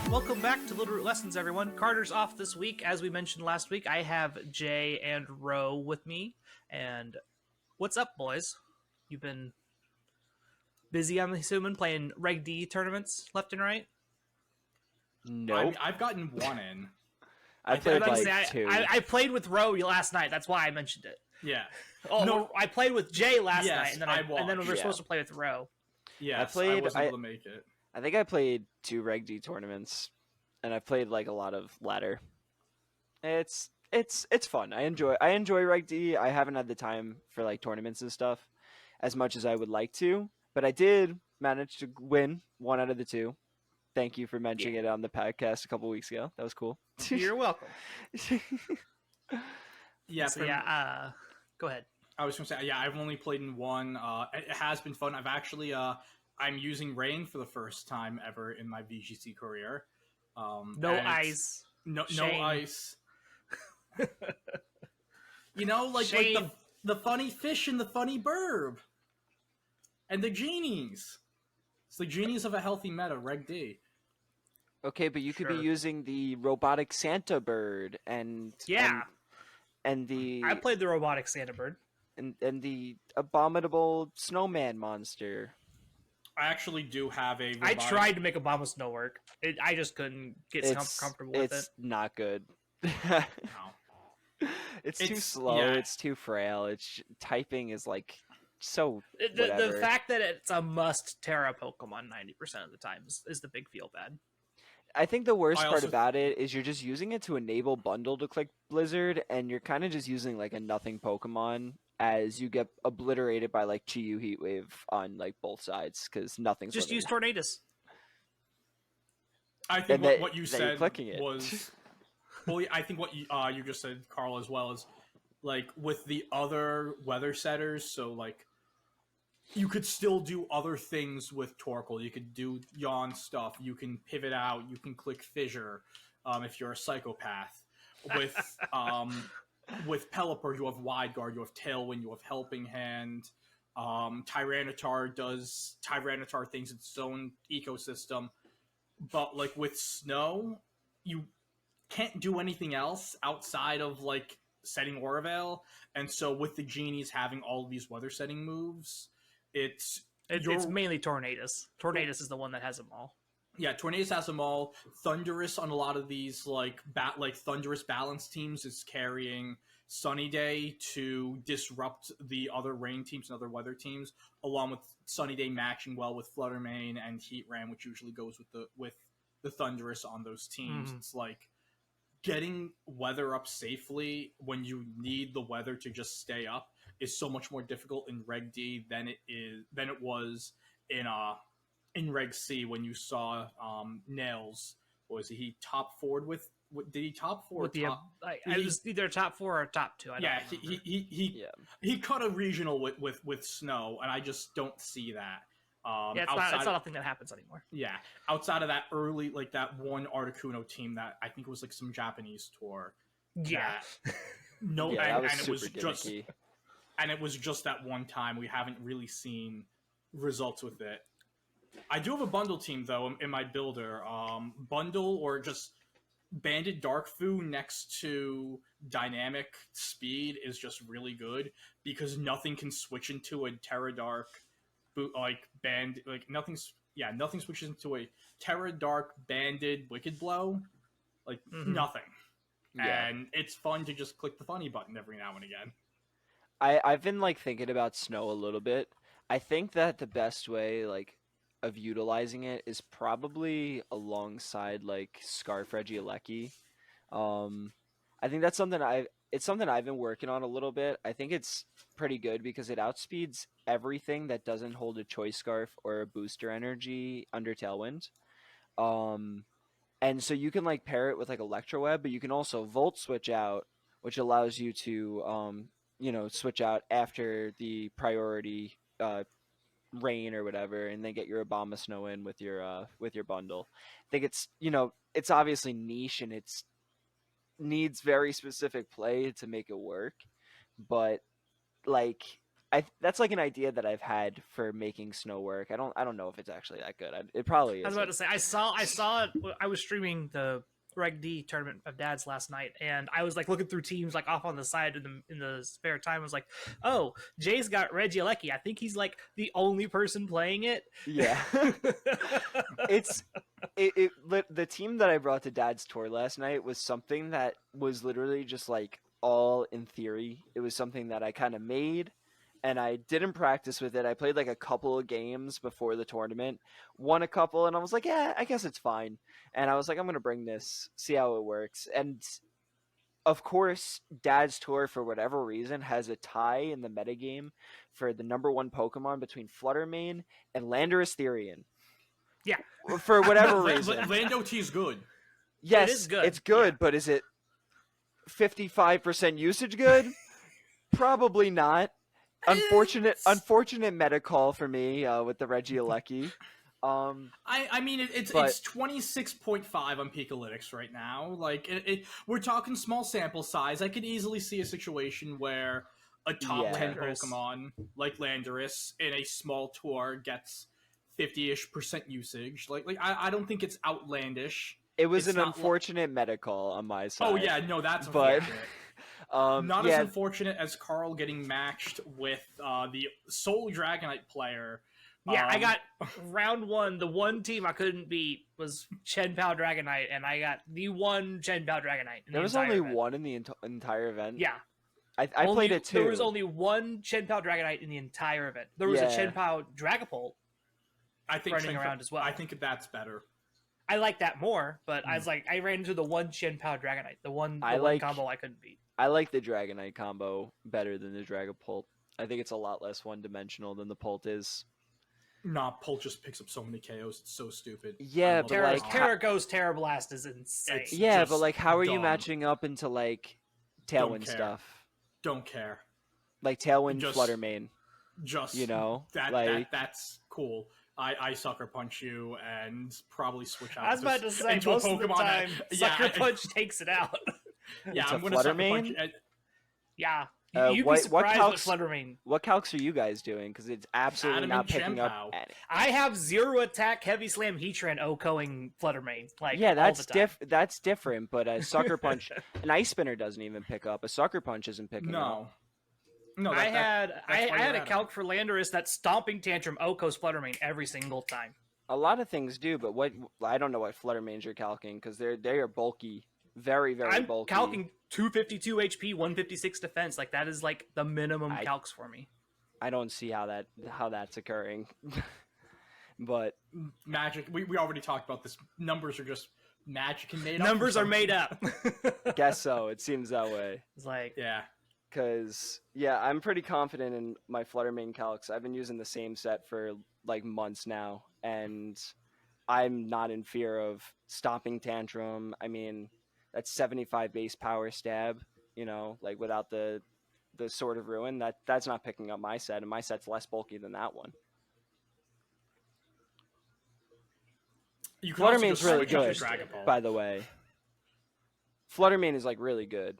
Welcome back to Littleroot Lessons, everyone. Carter's off this week. As we mentioned last week, I have Jay and Ro with me. And what's up, boys? You've been busy, I'm assuming, playing Reg D tournaments left and right? Nope. I've gotten one in. I played I'd like say two. I played with Ro last night. That's why I mentioned it. Yeah. Oh, No. I played with Jay last Yes, night, and then I we were watched. supposed to play with Ro. Yes, played- I wasn't able to make it. I think I played 2 Reg D tournaments, and I've played like a lot of ladder. It's fun. I enjoy Reg D. I haven't had the time for like tournaments and stuff as much as I would like to, but I did manage to win 1 out of the 2. Thank you for mentioning it on the podcast a couple weeks ago. That was cool. You're welcome. Yeah, So, yeah, go ahead. I was going to say, yeah, I've only played in one. It has been fun. I've actually, I'm using Rain for the first time ever in my VGC career. No ice. No Shame. ice. You know, like Shame. the funny fish and the funny burb. And the genies. It's the genies of a healthy meta, Reg D. Okay, but you could be Sure. using the robotic Santa bird and Yeah. and the I played the robotic Santa Bird. and the abominable snowman monster. I actually do have a I robotic... tried to make Obama Snow work. I just couldn't get comfortable with it. It's not good. No. It's too It's- slow. yeah. It's too frail. Typing is like so. The whatever. fact that it's a must Terra Pokemon 90% of the time is the big feel bad. I think the worst I part also- about it is you're just using it to enable bundle to click Blizzard, and you're kind of just using like a nothing Pokemon as you get obliterated by like Chi-Yu Heatwave on like both sides because nothing's Just living. use Tornadus. I think And what you that you're said clicking it. was... Well, I think what you just said, Carl, as well, is like with the other weather setters, so like you could still do other things with Torkoal. You could do yawn stuff. You can pivot out. You can click fissure if you're a psychopath. With Pelipper, you have Wide Guard, you have Tailwind, you have Helping Hand. Tyranitar does Tyranitar things in its own ecosystem. But like with Snow, you can't do anything else outside of like setting Aurorvale, and so with the genies having all of these weather setting moves, it's mainly Tornadus. Tornadus is the one that has them all. yeah, Tornadus has them all. Thunderous on a lot of these like Thunderous balance teams is carrying Sunny Day to disrupt the other rain teams and other weather teams, along with Sunny Day matching well with Fluttermane and Heatran, which usually goes with the Thunderous on those teams. It's like getting weather up safely when you need the weather to just stay up is so much more difficult in Reg D than it was in Reg C when you saw Nails. What was he top forward with? Did he top four? With the top? it was either top 4 or top 2. I don't Yeah, remember. he cut a regional with Snow, and I just don't see that. Yeah, it's not a thing that happens anymore. Yeah, outside of that early, like that one Articuno team that I think was like some Japanese tour. Yeah. No, Yeah, that was and it super was just gimmicky. and it was just that one time. We haven't really seen results with it. I do have a bundle team though in my builder. Bundle or just Banded Darkfu next to Dynamic Speed is just really good because nothing can switch into a Terra Dark nothing switches into a Terra Dark banded Wicked Blow, nothing. Yeah. And it's fun to just click the funny button every now and again. I've been like thinking about Snow a little bit. I think that the best way like of utilizing it is probably alongside like Scarf Regieleki. I think that's something I've been working on a little bit. I think it's pretty good because it outspeeds everything that doesn't hold a Choice Scarf or a Booster Energy under Tailwind. And so you can like pair it with like Electro Web, but you can also Volt Switch out, which allows you to switch out after the priority rain or whatever, and then get your Obama Snow in with your bundle. I think it's obviously niche and it's needs very specific play to make it work, but like that's like an idea that I've had for making snow work. I don't know if it's actually that good. It probably is. I was about to say I saw it. I was streaming the Reg D tournament of dads last night, and I was like looking through teams like off on the side in the spare time. I was like, oh, Jay's got Reggie Alecki. I think he's like the only person playing it. Yeah. The team that I brought to Dad's tour last night was something that was literally just like all in theory. It was something that I kind of made, and I didn't practice with it. I played like a couple of games before the tournament, won a couple, and I was like, yeah, I guess it's fine. And I was like, I'm gonna bring this, see how it works. And of course, Dad's tour, for whatever reason, has a tie in the metagame for the #1 Pokemon between Fluttermane and Landorus Therian. Yeah. For whatever reason. Landot is good. Yes, It is good. it's good, Yeah. but is it 55% usage good? Probably not. Unfortunate meta call for me with the Reggie Alecki. I mean, it's 26.5 on Pikalytics right now. Like, we're talking small sample size. I could easily see a situation where a top 10 Landorus. Pokemon like Landorus in a small tour gets 50-ish% usage. Like I don't think it's outlandish. It was It's an not unfortunate meta call on my side. Oh yeah, no, that's But unfortunate. Not as yeah, unfortunate as Carl getting matched with the sole Dragonite player. Yeah, I got round one. The one team I couldn't beat was Chen Pao Dragonite, and I got the one Chen Pao Dragonite. there was only one in the entire event. Yeah. I played it too. There was only one Chen Pao Dragonite in the entire event. There was a Chen Pao Dragapult I think running around as well. I think that's better. I like that more, but I was like, I ran into the one Chen Pao Dragonite, the one combo I couldn't beat. I like the Dragonite combo better than the Dragapult. I think it's a lot less one-dimensional than the Pult is. Nah, Pult just picks up so many KOs. It's so stupid. Yeah, but like Terraco's Terrablast is insane. Yeah, but like, how are you dumb. matching up into like Tailwind stuff? Don't care. Like Tailwind, Fluttermane. Just that's cool. I sucker punch you and probably switch out. I was about to say most of the time, sucker punch takes it out. Yeah, I'm gonna sucker punch. Yeah. You'd be surprised with Fluttermane. What calcs are you guys doing? Because it's absolutely not picking up. I have 0 attack, heavy slam, Heatran, OHKOing Fluttermane. Like, yeah, that's that's different. But a sucker punch, an Ice Spinner doesn't even pick up. A sucker punch isn't picking up. No, I had a calc for Landorus that Stomping Tantrum OHKOs Fluttermane every single time. A lot of things do, but I don't know what Fluttermanes you're calcing because they are bulky. Very, very bulky. I'm calcing 252 HP, 156 defense. Like, that is like the minimum calcs for me. I don't see how that's occurring. But magic. We already talked about this. Numbers are just magic and made up. Numbers are made up. Guess so. It seems that way. It's like, yeah. Because I'm pretty confident in my Fluttermane calcs. I've been using the same set for like months now, and I'm not in fear of Stomping Tantrum. I mean, that's 75 base power stab, like without the Sword of Ruin. That's not picking up my set, and my set's less bulky than that one. Fluttermane's really good, by the way. Fluttermane is like really good.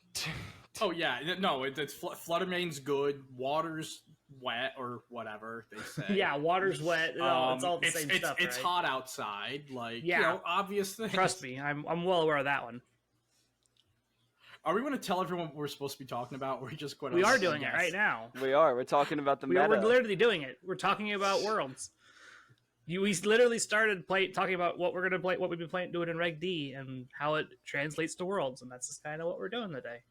Oh yeah, no, it's Fluttermane's good. Water's wet or whatever they say. Yeah, water's wet. It's all the same stuff. It's right? hot outside. Like, obvious things. Trust me, I'm well aware of that one. Are we going to tell everyone what we're supposed to be talking about? Or are we just going to? We are doing it right now. We are. We're talking about the meta. We're literally doing it. We're talking about Worlds. We literally started talking about what we're gonna play, what we've been doing in Reg D, and how it translates to Worlds, and that's just kind of what we're doing today.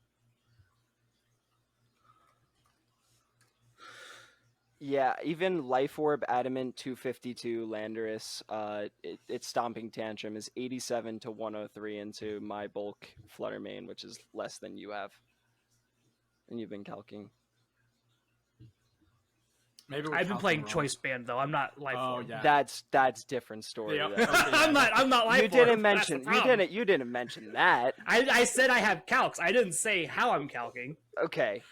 Yeah, even Life Orb Adamant 252 Landorus, its Stomping Tantrum is 87 to 103 into my bulk Fluttermane, which is less than you have. And you've been calking. Maybe I've been playing Choice Band though. I'm not Life Orb. Yeah. That's different story. Yep. I'm not Life Orb. You didn't mention that. I said I have calcs. I didn't say how I'm calking. Okay.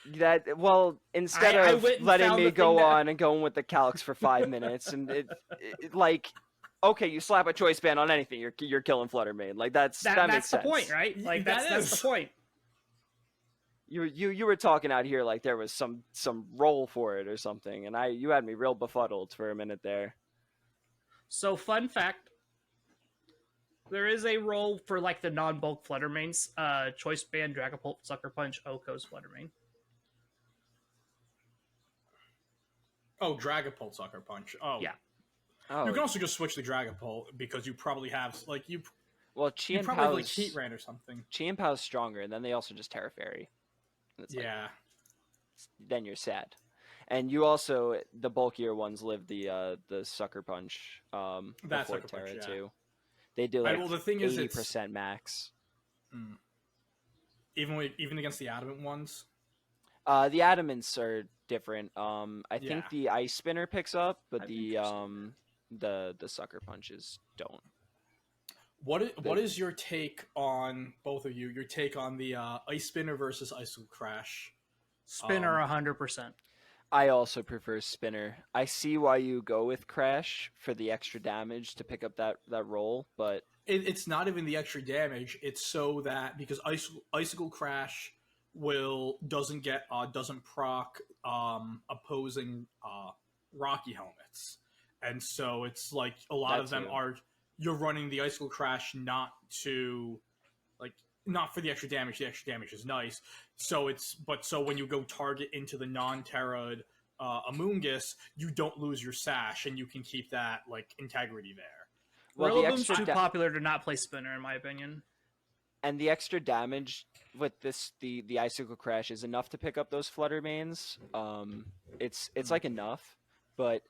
Instead of letting me go on and going with the calcs for 5 minutes, and okay, you slap a Choice Band on anything, you're killing Fluttermane. Like that makes sense. That's the point, right? Like that's the point. You were talking out here like there was some role for it or something, and you had me real befuddled for a minute there. So, fun fact: there is a role for like the non-bulk Fluttermanes. Choice Band, Dragapult, Sucker Punch, Oko's Fluttermane. Oh, Dragapult Sucker Punch. Oh, Yeah. Oh, you can also just switch the Dragapult because you probably have like you well, Chi and probably have, like Pao's Heat Ran or something. Chi and Pao's stronger, and then they also just Terra Fairy. And it's Yeah. then you're sad. And you also the bulkier ones live the Sucker Punch That before Sucker Terra Punch, yeah. too. They do And, like well, the thing is, 80% max. even against the Adamant ones. The Adamants are different. I Yeah. think the Ice Spinner picks up, but I've the interested the Sucker Punches don't. What is your take on both of you? Your take on the Ice Spinner versus Icicle Crash? Spinner 100%. I also prefer Spinner. I see why you go with Crash for the extra damage to pick up that roll, but It's not even the extra damage. It's so that because Icicle Crash doesn't proc opposing Rocky helmets, and so it's like a lot That of them too. are you're running the Icicle Crash not to like not for the extra damage. The extra damage is nice. So when you go target into the non-terra Amoonguss, you don't lose your sash and you can keep that like integrity there. well, the Rillaboom's extra too popular to not play Spinner, in my opinion. and the extra damage with this the Icicle Crash is enough to pick up those Flutter Mains. It's like enough, but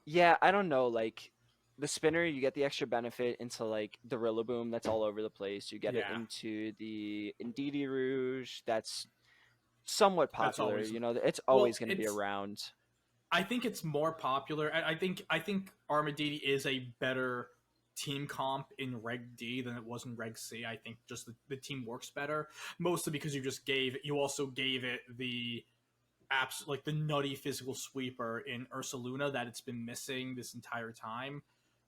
yeah, I don't know. Like the Spinner, you get the extra benefit into like the Rillaboom that's all over the place. You get it Yeah. into the Indeedee Rouge that's somewhat That's popular. always It's always going to be around. I think it's more popular. I think Armadillo is a better team comp in Reg D than it was in Reg C. I think just the team works better, mostly because you also gave it the apps like the nutty physical sweeper in Ursaluna that it's been missing this entire time.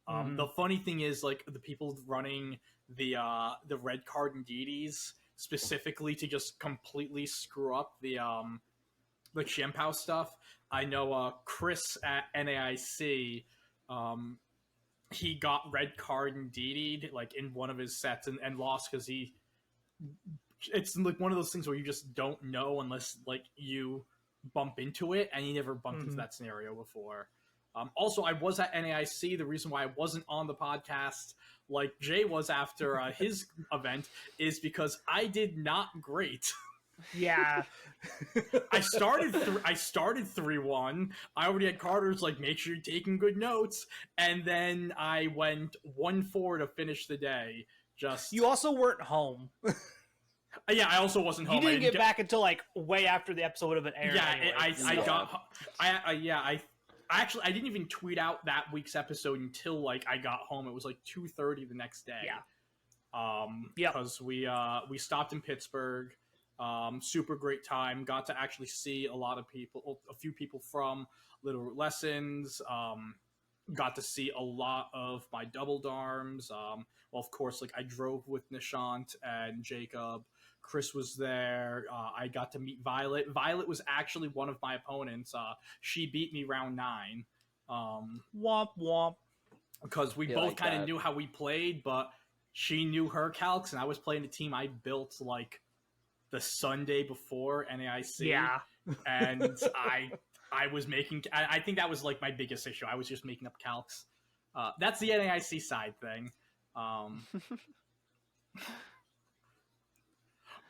The funny thing is, like the people running the red card and DDs specifically to just completely screw up the Chimpao stuff. I know Chris at NAIC, he got red card and DD'd like in one of his sets and lost because it's like one of those things where you just don't know unless like you bump into it, and he never bumped into that scenario before. Also, I was at NAIC. The reason why I wasn't on the podcast like Jay was after his event is because I did not great. Yeah. I started 3-1. I already had Carter's like make sure you're taking good notes, and then I went 1-4 to finish the day. Just You also weren't home. yeah, I also wasn't home. You didn't get back until like way after the episode would have been aired. Yeah, anyway, I didn't even tweet out that week's episode until like I got home. It was like 2:30 the next day. Yeah. Because we stopped in Pittsburgh. Super great time. Got to actually see a few people from Littleroot Lessons. Got to see a lot of my double darms. Well, of course, like I drove with Nishant and Jacob. Chris was there. I got to meet Violet. Violet was actually one of my opponents. She beat me round 9. womp womp. Because we Yeah, both like kind of that. knew how we played, but she knew her calcs, and I was playing a team I built like the Sunday before NAIC. Yeah. And I was making. I think that was like my biggest issue. I was just making up calcs. That's the NAIC side thing.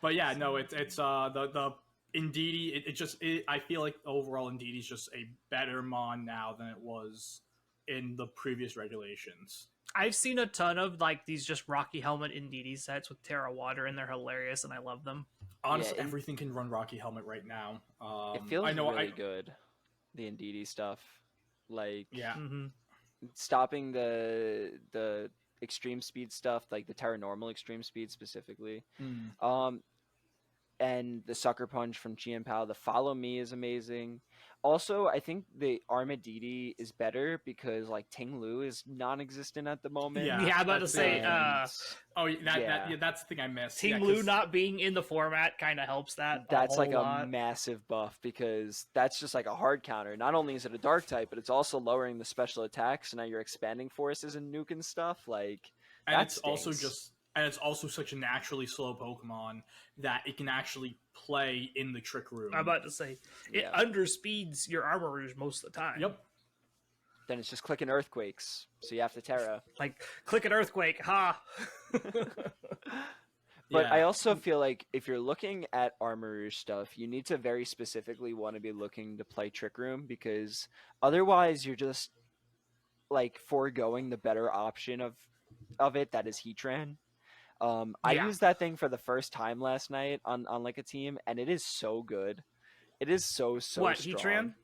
But yeah, no, it's the Indeedee. I feel like overall Indeedee's just a better mon now than it was in the previous regulations. I've seen a ton of like these just Rocky Helmet Indeedee sets with Terra Water, and they're hilarious, and I love them. Honestly, Yeah, everything can run Rocky Helmet right now. It feels I know really good. The Indeedee stuff, like Yeah. stopping the extreme speed stuff, like the Terra Normal extreme speed specifically. and the Sucker Punch from Chien Pao. The Follow Me is amazing. Also, I think the Armadidi is better because like Ting Lu is non-existent at the moment. Yeah, Yeah, I'm about to that's say, it. And Oh, yeah. that's the thing I missed. Team Yeah, Blue 'cause- not being in the format kind of helps that that's a like whole a lot. massive buff because that's just like a hard counter. Not only is it a dark type, but it's also lowering the special attacks. So now you're expanding forces and nuking stuff. Like and that it's also stinks. just and it's also such a naturally slow Pokemon that it can actually play in the Trick Room. I'm about to say it Yeah. underspeeds your Armor Rouge most of the time. Yep. Then it's just clicking Earthquakes, so you have to Terra. Like click an Earthquake, ha. But Yeah. I also feel like if you're looking at Armor Rouge stuff, you need to very specifically want to be looking to play Trick Room because otherwise you're just like foregoing the better option of it that is Heatran. I Yeah. used that thing for the first time last night on like a team, and it is so good. It is so What, strong. Heatran?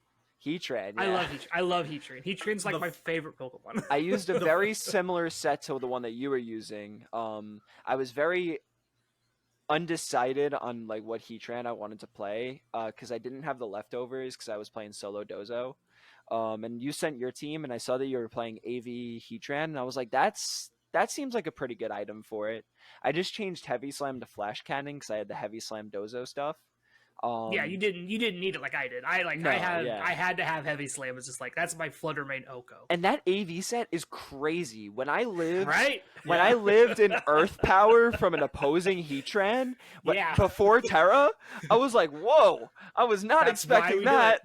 Heatran, I yeah. love Heatran. I love Heatran. Heatran's like The- my favorite Pokemon. I used a very similar set to the one that you were using. I was very undecided on like what Heatran I wanted to play because I didn't have the leftovers because I was playing solo Dozo. And you sent your team, and I saw that you were playing AV Heatran, and I was like, that seems like a pretty good item for it. I just changed Heavy Slam to Flash Cannon because I had the Heavy Slam Dozo stuff. Yeah, you didn't need it like I did. No, I yeah. had to have Heavy Slam. It's just like that's my Flutter main Oko. And that AV set is crazy. When I lived Right? when Yeah. I lived in Earth Power from an opposing Heatran Yeah. before Terra, I was like, whoa! I was not That's why expecting we do that.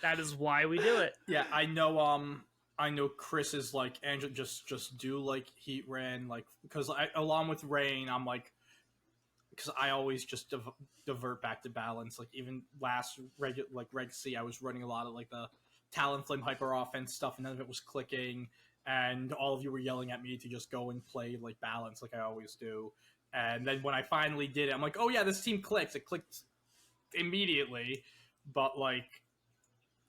That is why we do it. Yeah, I know. I know Chris is like, Angel, just do like Heatran, like because along with Rain, I'm like, because I always just divert back to balance. Like even last Reg C, I was running a lot of like the Talonflame hyper offense stuff, and none of it was clicking. And all of you were yelling at me to just go and play like balance, like I always do. And then when I finally did it, I'm like, oh yeah, this team clicks. It clicked immediately, but like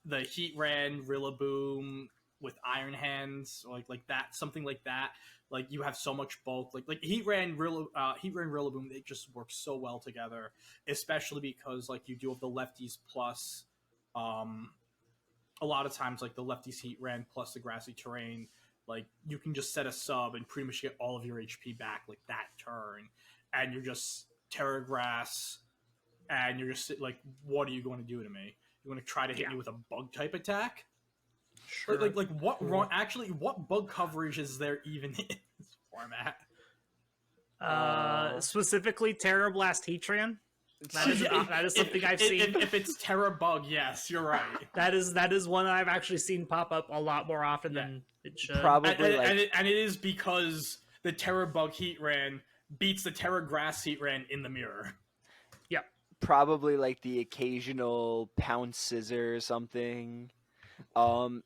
the Heatran, Rillaboom with Iron Hands, or like that, something like that. Like you have so much bulk. Like Heatran, Rillaboom, they just work so well together, especially because like you do have the lefties plus, a lot of times like the lefties Heatran plus the grassy terrain. Like you can just set a sub and pretty much get all of your HP back like that turn, and you're just Terra Grass, and you're just like, what are you going to do to me? You want to try to hit me with a bug type attack? Sure. Like what wrong? Actually, what bug coverage is there even in this format? Specifically Terra Blast Heatran. That is something I've seen. If it's Terra bug, yes, you're right. That is one I've actually seen pop up a lot more often than it should. Probably And it is because the Terra bug Heatran beats the Terra Grass Heatran in the mirror. probably like the occasional pounce scissor or something. Your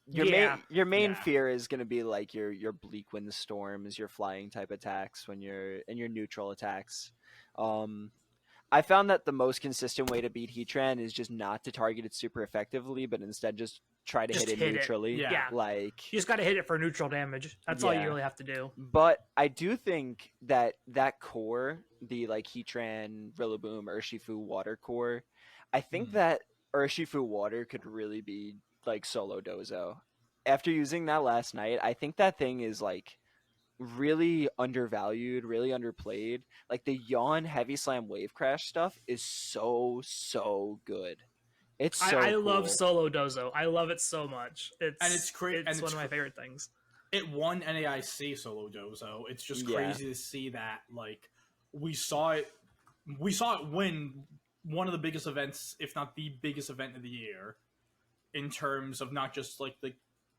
main Yeah. fear is gonna be like your bleak wind storms, your flying type attacks when you're in your neutral attacks. I found that the most consistent way to beat Heatran is just not to target it super effectively, but instead just try to Just hit it hit it. neutrally. Yeah. Like You just got to hit it for neutral damage. That's all you Yeah. really have to do. But I do think that core, the like Heatran, Rillaboom, Urshifu water core, I think that Urshifu water could really be like solo Dozo. After using that last night, I think that thing is like really undervalued, really underplayed. Like the Yawn Heavy Slam Wave Crash stuff is so good. It's so I cool. love solo Dozo. I love it so much. It's great. It's one of my favorite things. It won NAIC solo Dozo. It's just Yeah. crazy to see that. Like we saw it win one of the biggest events, if not the biggest event of the year, in terms of not just like the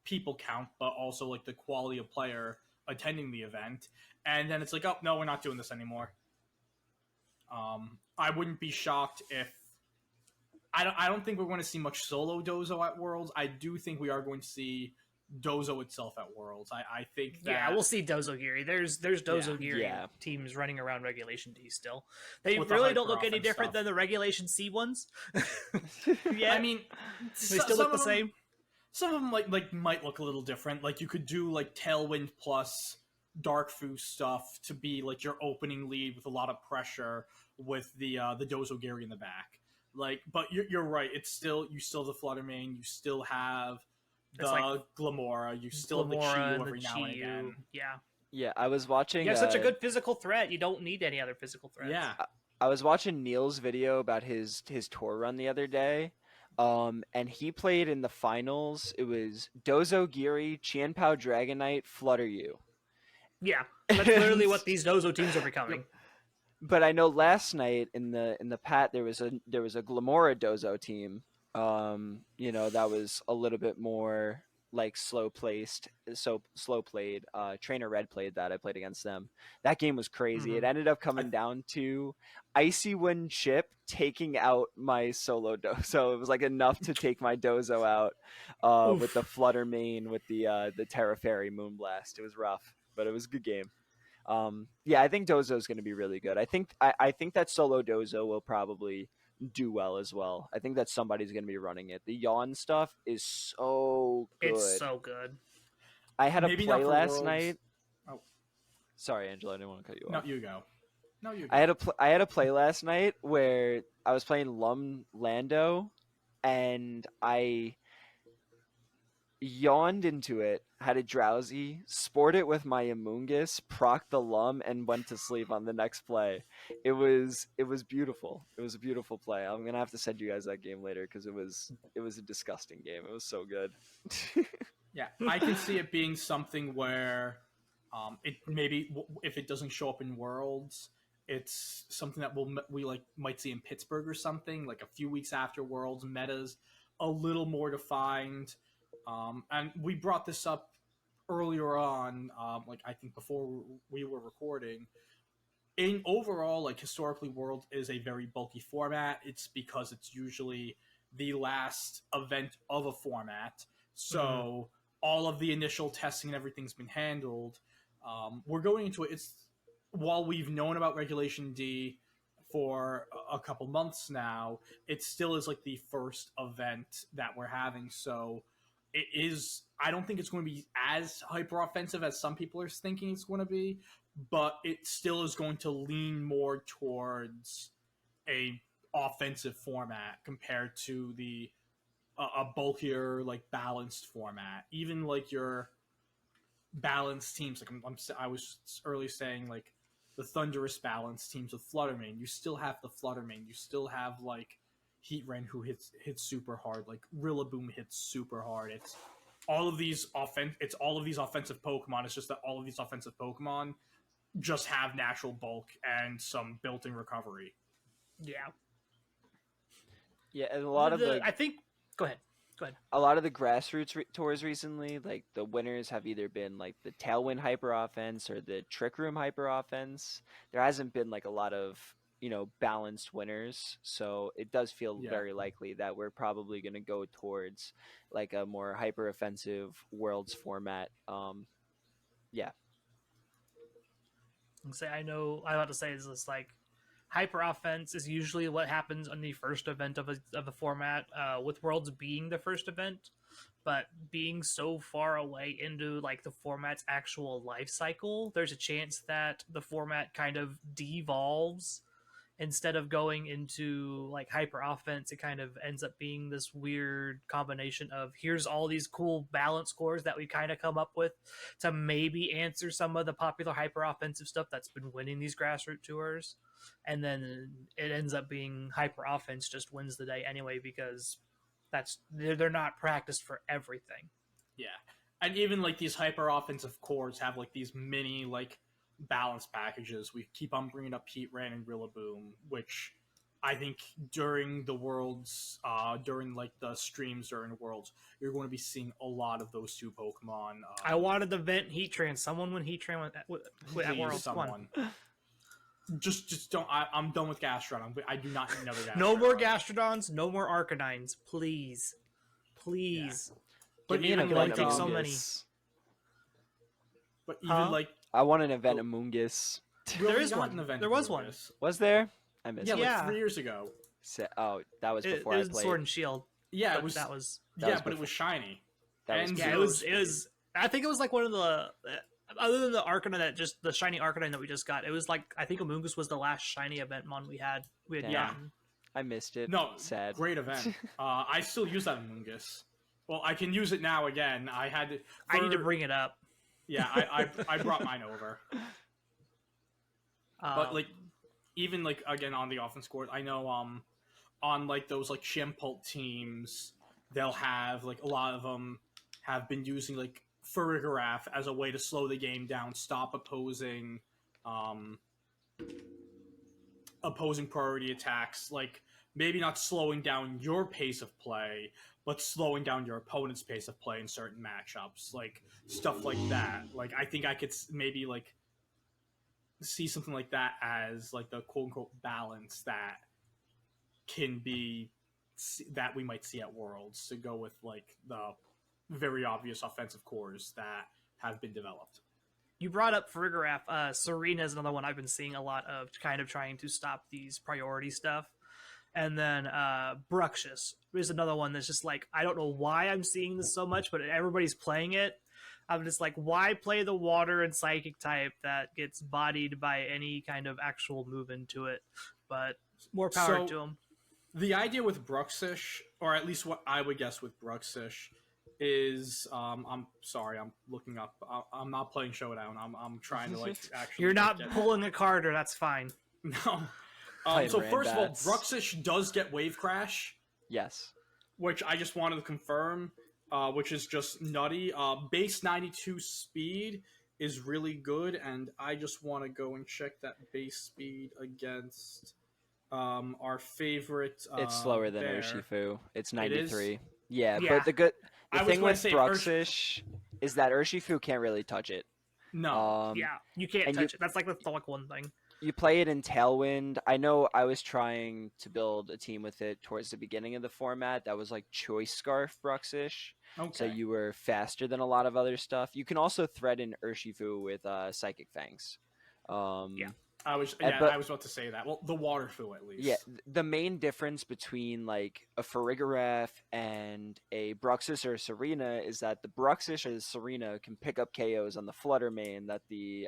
people count, but also like the quality of player attending the event. And then it's like, oh no, we're not doing this anymore. I wouldn't be shocked if I don't think we're going to see much solo Dozo at Worlds. I do think we are going to see Dozo itself at Worlds. I think that Yeah, we'll see Dozo Geary. There's Dozo Yeah. Geary Yeah. teams running around Regulation D still. They With the really don't hyper look any offense different stuff. than the Regulation C ones. Yeah, I mean, they still look the same. Some of them like might look a little different. Like you could do like Tailwind plus Darkfu stuff to be like your opening lead with a lot of pressure with the Dozogiri in the back. Like, but you're right. It's still you still have the Fluttermane. You still have It's the like Glamora. You still have the Glamora Chiyu and the every now and Chiyu. again. Yeah. Yeah, I was You watching. have such a good physical threat. You don't need any other physical threats. Yeah. I was watching Neil's video about his tour run the other day. And he played in the finals. It was Dozogiri, Qianpao Dragonite, Flutter You. Yeah. That's literally what these Dozo teams are becoming. But I know last night in the Pat there was a Glamora Dozo team. That was a little bit more like slow played. Trainer Red played that. I played against them. That game was crazy. Mhm. It ended up coming down to Icy Wind Chip taking out my solo Dozo. It was like enough to take my Dozo out with the Flutter Mane with the Terra Fairy Moonblast. It was rough, but it was a good game. Yeah, I think Dozo is going to be really good. I think that solo Dozo will probably do well as well. I think that somebody's going to be running it. The Yawn stuff is so good. It's so good. I had a Maybe play not for last Worlds. night. Oh. Sorry, Angela, I didn't want to cut you No, off. you go. No, you go. I had a play last night where I was playing Lum Lando, and I yawned into it, had a drowsy, spored it with my Amoonguss, proc the Lum, and went to sleep on the next play. It was beautiful. It was a beautiful play. I'm gonna have to send you guys that game later because it was a disgusting game. It was so good. Yeah, I can see it being something where it maybe if it doesn't show up in Worlds, it's something that we might see in Pittsburgh or something like a few weeks after Worlds. Meta's a little more defined, and we brought this up earlier on, like I think before we were recording. In overall, like historically, Worlds is a very bulky format. It's because it's usually the last event of a format, so all of the initial testing and everything's been handled. We're going into it. It's while we've known about Regulation D for a couple months now, it still is like the first event that we're having. So it is. I don't think it's going to be as hyper offensive as some people are thinking it's going to be, but it still is going to lean more towards a offensive format compared to the a bulkier, like balanced format. Even like your balanced teams, like I was earlier saying, like the Thunderous balanced teams with Fluttermane. You still have the Fluttermane. You still have like Heatran who hits super hard. Like Rillaboom hits super hard. It's all of these offensive Pokemon. It's just that all of these offensive Pokemon just have natural bulk and some built-in recovery. Yeah. Yeah, and a lot of the I think. Go ahead. a lot of the grassroots tours recently, like the winners have either been like the Tailwind hyper offense or the Trick Room hyper offense. There hasn't been like a lot of balanced winners, so it does feel very likely that we're probably going to go towards like a more hyper offensive Worlds format. Yeah. I know. I about to say is this like hyper offense is usually what happens on the first event of a format, with Worlds being the first event, but being so far away into like the format's actual life cycle, there's a chance that the format kind of devolves. Instead of going into like hyper offense, it kind of ends up being this weird combination of here's all these cool balance scores that we kind of come up with to maybe answer some of the popular hyper offensive stuff that's been winning these grassroots tours, and then it ends up being hyper offense just wins the day anyway because they're not practiced for everything. Yeah, and even like these hyper offensive cores have like these mini like balance packages. We keep on bringing up Heatran and Rillaboom, which I think during the Worlds, during like the streams during the Worlds, you're going to be seeing a lot of those two Pokemon. I wanted the vent Heatran. Someone win Heatran at Worlds. Someone. Just don't. I'm done with Gastrodon. I do not need another Gastrodon. No more Gastrodons. No more Arcanines, please. Give But me an even event like so many. But even like I want an event Amoonguss. There is got one. an event. There was one. Was there? I missed it. Like 3 years ago. Oh, that was before it I was played. Sword and Shield. Yeah, But it was. that was. But it was shiny. That was And Yeah, it was. I think it was like one of the. other than the Arcanine the shiny Arcanine that we just got, it was like I think Amoonguss was the last shiny event mon we had Damn. gotten. I missed it. No, Sad. great event. I still use that Amoonguss. Well, I can use it now again. I need to bring it up. Yeah, I brought mine over. But like, even like again on the offense court, I know on like those like Shimpult teams, they'll have like a lot of them have been using like Farigiraf as a way to slow the game down, stop opposing priority attacks, like maybe not slowing down your pace of play, but slowing down your opponent's pace of play in certain matchups, like stuff like that. Like I think I could maybe like see something like that as like the quote unquote balance that can be that we might see at Worlds, to go with like the very obvious offensive cores that have been developed. You brought up Farigiraf. Serena is another one I've been seeing a lot of, kind of trying to stop these priority stuff. And then Bruxish is another one that's just like, I don't know why I'm seeing this so much, but everybody's playing it. I'm just like, why play the water and psychic type that gets bodied by any kind of actual move into it? But more power to them. The idea with Bruxish, or at least what I would guess with Bruxish, is I'm sorry, I'm looking up. I'm not playing Showdown. I'm trying to like actually. You're not pulling a Carter. That's fine. No. So first of all, Bruxish does get Wave Crash. Yes. Which I just wanted to confirm, which is just nutty. Base 92 speed is really good, and I just want to go and check that base speed against our favorite. It's slower than bear. Urshifu. It's 93. It yeah, Yeah. but the thing with Bruxish is that Urshifu can't really touch it. No. Yeah, you can't touch it. That's like the Tholic one thing. You play it in Tailwind. I know I was trying to build a team with it towards the beginning of the format that was like Choice Scarf Bruxish. Okay. So you were faster than a lot of other stuff. You can also threaten Urshifu with Psychic Fangs. Yeah. I was about to say that. Well, the water foo at least. Yeah, the main difference between like a Farigiraf and a Bruxish or a Serena is that the Bruxish or the Serena can pick up KOs on the Flutter main that the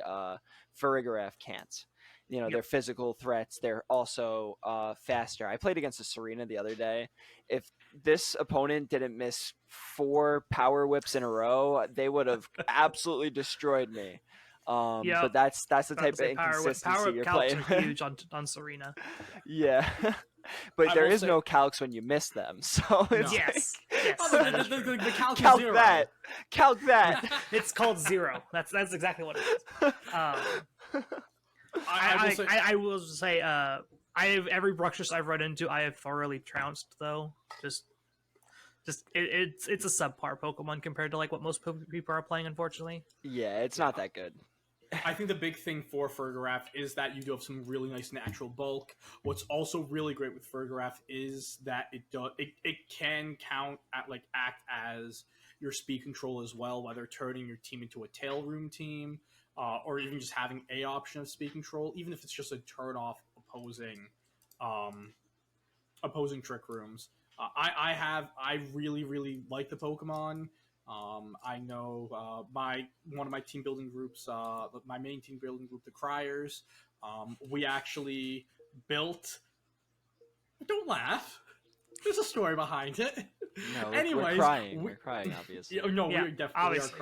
Farigiraf can't. You know, they're physical threats. They're also faster. I played against a Serena the other day. If this opponent didn't miss 4 power whips in a row, they would have absolutely destroyed me. But that's the type of inconsistency you're playing with. Are huge on Serena. Yeah. But there is no calcs when you miss them, so it's yes. The calc calc is zero. that. Calc that. It's called zero. That's exactly what it is. I will say, I have every Bruxish I've run into, I have thoroughly trounced though. Just it's a subpar Pokemon compared to like what most people are playing, unfortunately. Yeah, it's not that good. I think the big thing for Farigiraf is that you do have some really nice natural bulk. What's also really great with Farigiraf is that it can act as your speed control as well, whether turning your team into a tail room team, or even just having a option of speed control, even if it's just a turn off opposing trick rooms. I really like the Pokemon. I know one of my team building groups, my main team building group, the Criers, we actually built. Don't laugh. There's a story behind it. No, anyways, we're crying. We're crying, obviously. No, we definitely obviously.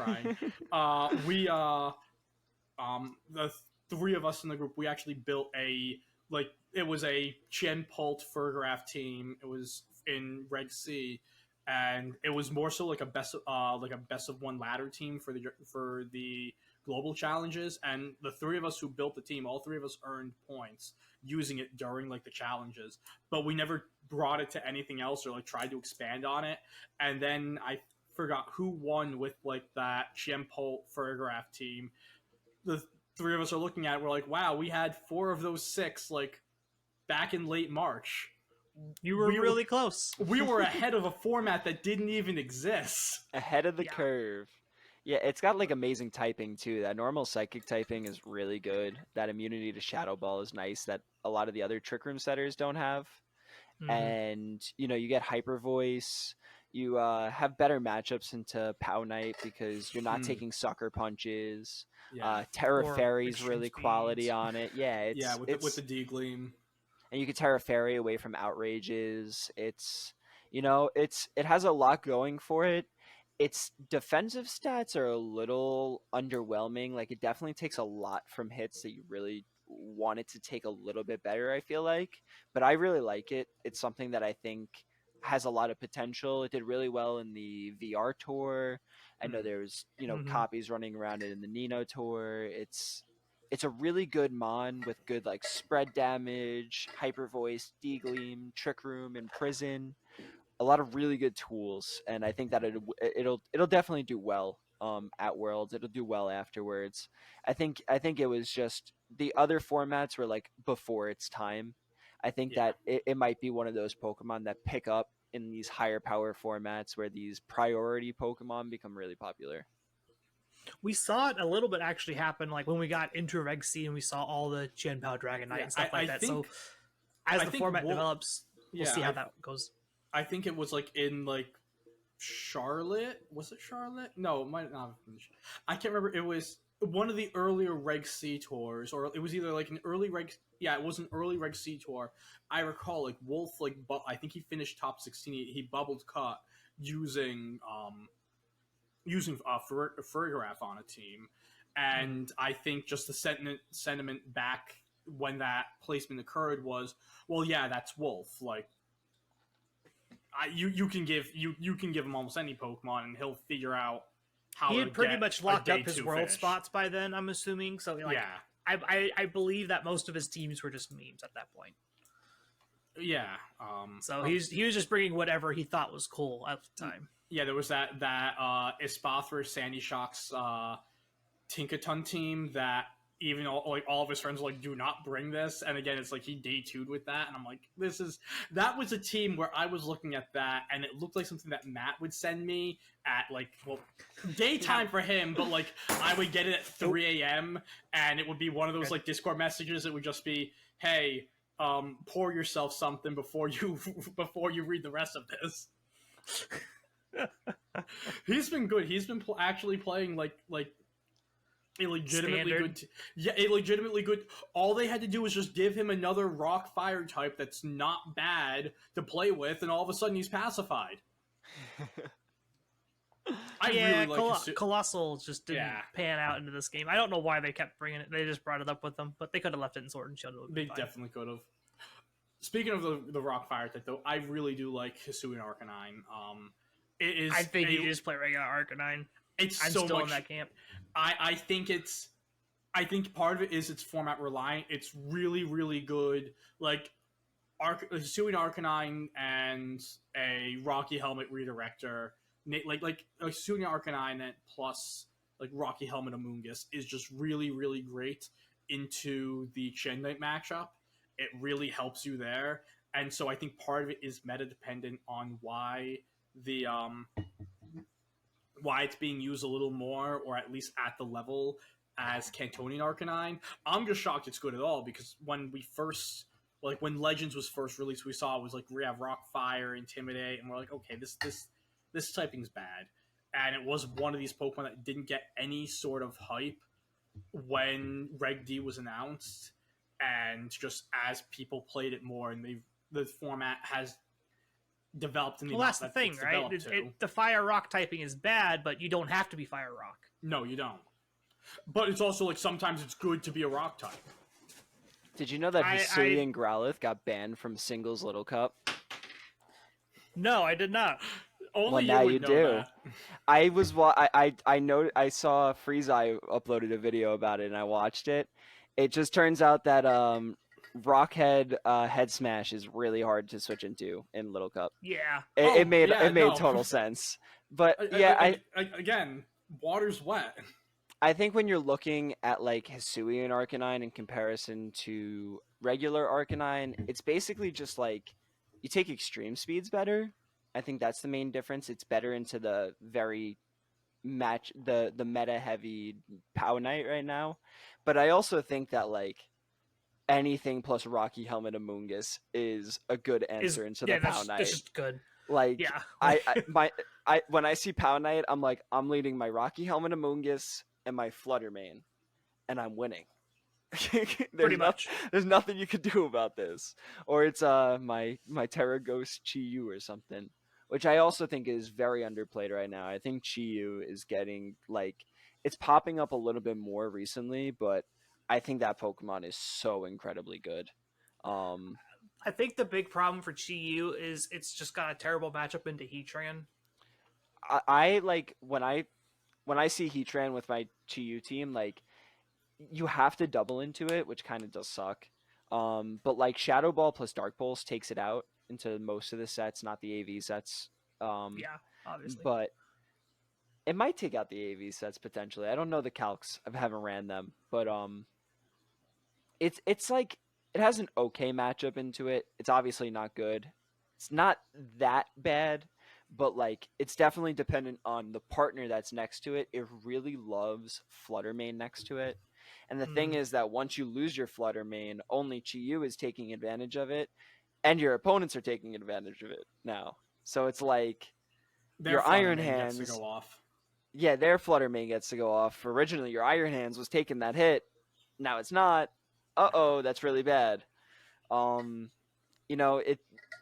are crying. The 3 of us in the group, we actually built it was a Chenpult Farigiraf team. It was in Reg C. And it was more so like a best of 1 ladder team for the global challenges. And the 3 of us who built the team, all 3 of us earned points using it during like the challenges. But we never brought it to anything else or like tried to expand on it. And then I forgot who won with like that Chiempult Farigiraf team. The 3 of us are looking at it, we're like, wow, we had 4 of those 6 like back in late March. You were really close. We were ahead of a format that didn't even exist. Ahead of the curve. Yeah, it's got like amazing typing too. That normal psychic typing is really good. That immunity to Shadow Ball is nice that a lot of the other Trick Room setters don't have. Mm-hmm. And, you know, you get Hyper Voice. You have better matchups into Pow Knight because you're not Hmm. taking sucker punches. Yeah, Terra Or Fairy's extreme really quality speeds. on it. Yeah, yeah, with it's the D Gleam. and you can Terra Fairy away from outrages. It has a lot going for it. Its defensive stats are a little underwhelming. Like it definitely takes a lot from hits that you really want it to take a little bit better, I feel like. But I really like it. It's something that I think has a lot of potential. It did really well in the VR tour. I know Hmm. there's, Mhm. copies running around it in the Nino tour. It's a really good mon with good like spread damage, hyper voice, D-Gleam, Trick Room, and Prison. A lot of really good tools, and I think that it'll definitely do well at Worlds. It'll do well afterwards. I think it was just the other formats were like before its time. I think Yeah. that it might be one of those Pokemon that pick up in these higher power formats where these priority Pokemon become really popular. We saw it a little bit actually happen, like when we got into Reg C and we saw all the Chien-Pao Dragonite Yeah, and stuff I like that. So think as I the think format Wolf. develops, we'll Yeah, see how that goes. I think it was like in like Charlotte. Was it Charlotte? No, it might not have been. I can't remember. It was one of the earlier Reg C tours, or it was either like an early Reg. Yeah, it was an early Reg C tour. I recall like Wolf I think he finished top 16. He bubbled cut using Ferrograph on a team, and I think just the sentiment back when that placement occurred was, well, yeah, that's Wolf. Like, you can give him almost any Pokemon, and he'll figure out how He to had pretty get much a locked day up his two world finish. spots by then, I'm assuming. So like, Yeah, I believe that most of his teams were just memes at that point. yeah. So he was just bringing whatever he thought was cool at the time. Yeah, there was that Espathra Sandy Shock's Tinkaton team that even all of his friends were like, do not bring this. And again, it's like he day two'd with that, and I'm like, that was a team where I was looking at that, and it looked like something that Matt would send me at like, well, daytime for him, but like I would get it at 3 a.m. and it would be one of those like Discord messages. It would just be, hey, pour yourself something before you read the rest of this. He's been good. He's been actually playing like a legitimately Standard. good. A legitimately good. All they had to do was just give him another rock fire type that's not bad to play with, and all of a sudden he's pacified. I really like Colossal just didn't pan out into this game. I don't know why they kept bringing it. They just brought it up with them, but they could have left it in Sword and Shield. They definitely could have. Speaking of the rock fire type, though, I really do like Hisuian Arcanine. It is. I think you just play regular Arcanine. I'm still in that camp. I think part of it is it's format reliant. It's really, really good. Like Hisuian Arcanine and a Rocky Helmet Redirector, like Hisuian Arcanine plus like Rocky Helmet Amoonguss is just really, really great into the Chen Knight matchup. It really helps you there, and so I think part of it is meta dependent on why it's being used a little more, or at least at the level as Cantonian Arcanine. I'm just shocked it's good at all, because when when Legends was first released, we saw it was like we have Rock, Fire, Intimidate, and we're like, okay, this typing's bad. And it was one of these Pokemon that didn't get any sort of hype when Reg D was announced, and just as people played it more, and the format has developed in the that's the thing, right? The Fire Rock typing is bad, but you don't have to be Fire Rock. No, you don't. But it's also like sometimes it's good to be a rock type. Did you know that Hisuian Growlithe got banned from Singles Little Cup? No, I did not. Only now you you know do. that. I know I saw uploaded a video about it and I watched it. It just turns out that Rockhead Head Smash is really hard to switch into in Little Cup. Yeah. It made total sense. But again, water's wet. I think when you're looking at like Hisuian Arcanine in comparison to regular Arcanine, it's basically just like you take extreme speeds better. I think that's the main difference. It's better into the very the meta heavy Pow Knight right now. But I also think that like anything plus Rocky Helmet Amoonguss is a good answer into the Pow Knight. It's just good. Like Yeah. I when I see Power Knight, I'm like, I'm leading my Rocky Helmet Amoonguss and my Fluttermane, and I'm winning. Pretty there's much. there's nothing you could do about this. Or it's my Terra Ghost Chi-Yu or something, which I also think is very underplayed right now. I think Chi-Yu is getting like it's popping up a little bit more recently, but I think that Pokemon is so incredibly good. Um, I think the big problem for Chi-Yu is it's just got a terrible matchup into Heatran. I like when I see Heatran with my Chi-Yu team, like you have to double into it, which kind of does suck. But like Shadow Ball plus Dark Pulse takes it out into most of the sets, not the AV sets. Um, Yeah, obviously. but it might take out the AV sets potentially. I don't know the calcs. I haven't ran them, but it's like it has an okay matchup into it. It's obviously not good. It's not that bad, but like it's definitely dependent on the partner that's next to it. It really loves Fluttermane next to it. And the thing Mhm. is that once you lose your Fluttermane, only Chi-Yu is taking advantage of it, and your opponents are taking advantage of it now. So it's like Their your Iron Fluttermane gets to Hands, go off. yeah, their Fluttermane gets to go off. Originally, your Iron Hands was taking that hit. Now it's not. Uh-oh, that's really bad. Um, it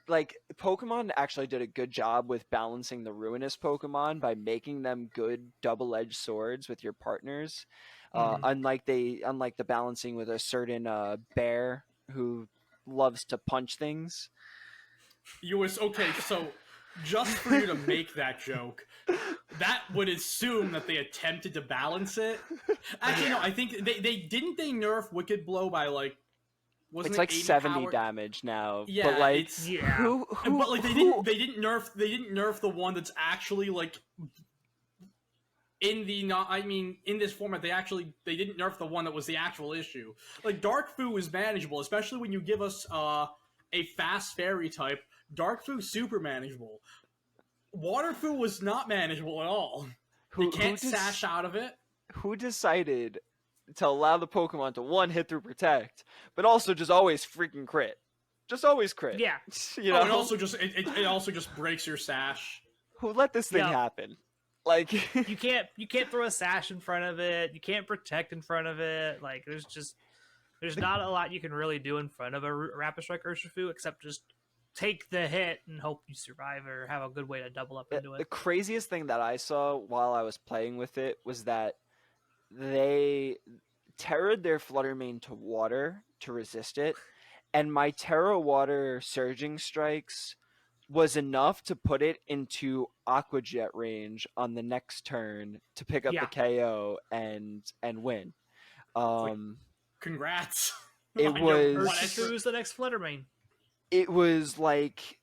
like Pokemon actually did a good job with balancing the ruinous Pokemon by making them good double-edged swords with your partners. Mhm. Unlike the balancing with a certain bear who loves to punch things. You was okay, so just for you to make that joke, that would assume that they attempted to balance it. Actually, no, Yeah. I think they nerf Wicked Blow by like wasn't It's it like 80 70 power? damage now, but Yeah, like it's Yeah. but like who they didn't nerf the one that's actually like in the not I mean in this format they didn't nerf the one that was the actual issue. Like Dark Fu is manageable, especially when you give us a fast fairy type. Dark Fu super manageable. Water Fu was not manageable at all. You who can't sash just out of it. who decided to allow the Pokemon to one hit through protect, but also just always freaking crit. Just always crit. Yeah. You Oh, and know? also it also just breaks your sash. Who let this thing Yep. happen? Like You can't throw a sash in front of it. You can't protect in front of it. Like there's not a lot you can really do in front of a Rapid Strike Urshifu except just take the hit and hope you survive or have a good way to double up into the it. craziest thing that I saw while I was playing with it was that they terrored their Fluttermane to water to resist it, and my Terra Water Surging Strikes was enough to put it into Aqua Jet range on the next turn to pick up the Yeah. KO and win. It's like Um, congrats it on your was one extra. Urshifu's the next Fluttermane. it was like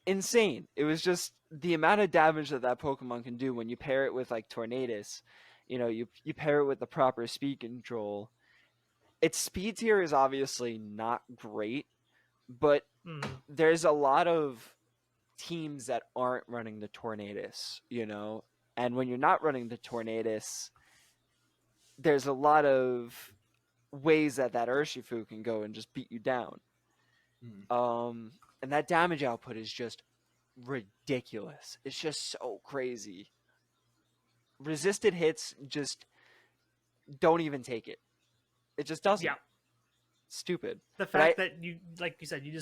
insane. It was just the amount of damage that that Pokemon can do when you pair it with like Tornadus. You pair it with the proper speed control. Its speed tier is obviously not great, but Mhm. there's a lot of teams that aren't running the Tornadus. And when you're not running the Tornadus, there's a lot of ways that Urshifu can go and just beat you down. Hmm. And that damage output is just ridiculous. It's just so crazy. Resisted hits just don't even take it. It just doesn't. Yeah. Stupid. The But I fact that you, like you said, you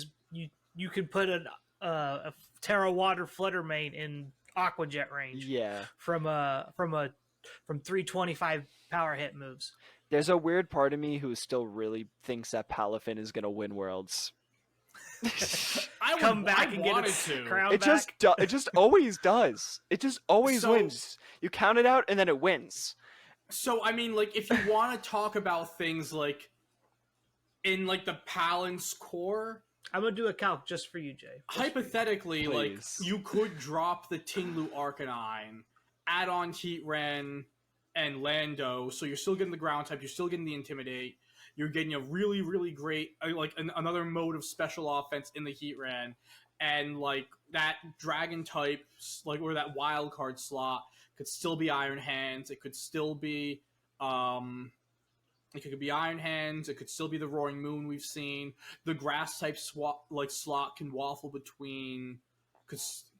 can put a Terra Water Fluttermane in Aqua Jet range yeah. from 325 power hit moves. There's a weird part of me who still really thinks that Palafin is gonna win Worlds. Come back I and get wanted its to. crown It back. just always does. It just always So- wins. You count it out and then it wins. So I mean, like, if you want to talk about things like in like the Palin's core, I'm gonna do a calc just for you, Jay. Just for you. hypothetically, like Please. you could drop the Tinglu Arcanine, add on Heatran and Lando, so you're still getting the ground type, you're still getting the Intimidate, you're getting a really, really great another mode of special offense in the Heatran, and like that Dragon type, like or that Wild Card slot could still be Iron Hands. It could still be it could be Iron Hands. It could still be the Roaring Moon we've seen. The Grass type slot can waffle between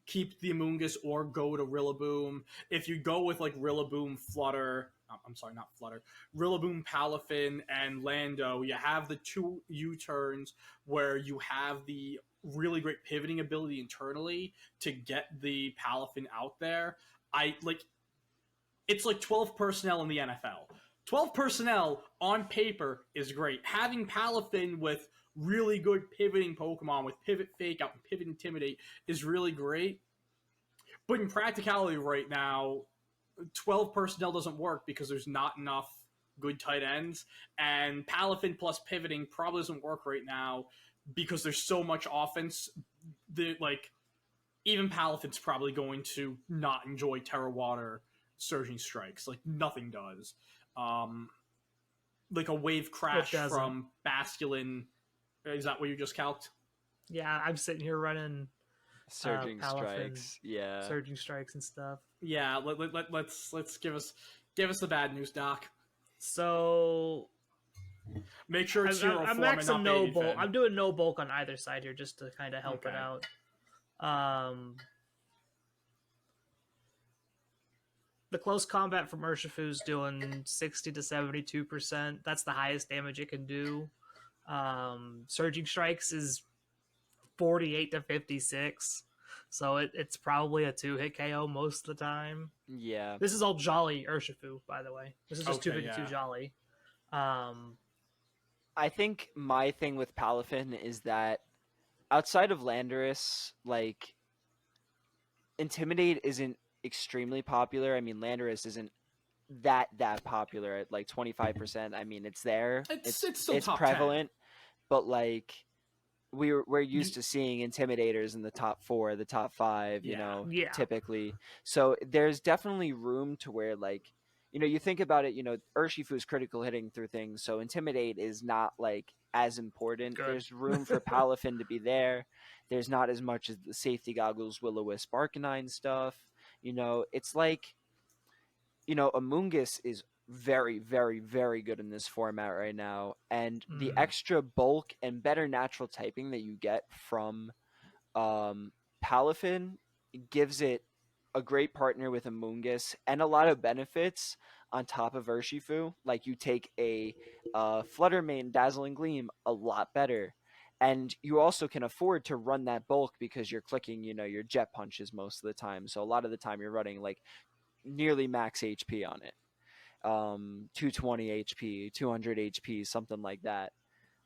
keep the Amoonguss or go to Rillaboom. If you go with like Rillaboom, Flutter, I'm sorry, not Flutter, Rillaboom, Palafin, and Lando, you have the 2 U-turns where you have the really great pivoting ability internally to get the Palafin out there. It's like 12 personnel in the NFL. 12 personnel on paper is great. Having Palafin with really good pivoting Pokemon with Pivot Fake Out and Pivot Intimidate is really great. But in practicality right now, 12 personnel doesn't work because there's not enough good tight ends. And Palafin plus pivoting probably doesn't work right now because there's so much offense that, like, even Palafin's probably going to not enjoy Terra Water Surging Strikes. Like, nothing does. Like a Wave Crash from Basculin. Is that what you just calced? Yeah, I'm sitting here running Surging Palafin, Strikes. Yeah. Surging Strikes and stuff. Yeah, let's give us the bad news, Doc. So make sure it's zero I'm form and not no baby bulk. fed. I'm doing no bulk on either side here just to kind of help it Okay. out. The close combat from Urshifu's doing 60 to 72%. That's the highest damage it can do. Surging Strikes is 48 to 56. So it's probably a 2-hit KO most of the time. Yeah. This is all Jolly Urshifu, by the way. This is just Okay, 252 yeah. Jolly. I think my thing with Palafin is that outside of Landorus, like, Intimidate isn't extremely popular. I mean, Landorus isn't that popular at like 25%. I mean, it's there. It's still top prevalent, 10. But like we're used to seeing Intimidators in the top 4, the top 5, you know, typically. So there's definitely room to where, like, you know, you think about it, you know, Urshifu's critical hitting through things, so Intimidate is not like as important. Good. There's room for Palafin to be there. There's not as much as the safety goggles, Will-O-Wisp, Arcanine stuff. You know, it's like, you know, Amoonguss is very, very, very good in this format right now. And the extra bulk and better natural typing that you get from Palafin gives it a great partner with Amoonguss and a lot of benefits on top of Urshifu. Like, you take a Flutter Mane Dazzling Gleam a lot better. And you also can afford to run that bulk because you're clicking, you know, your jet punches most of the time. So a lot of the time you're running like nearly max HP on it. 220 HP, 200 HP, something like that.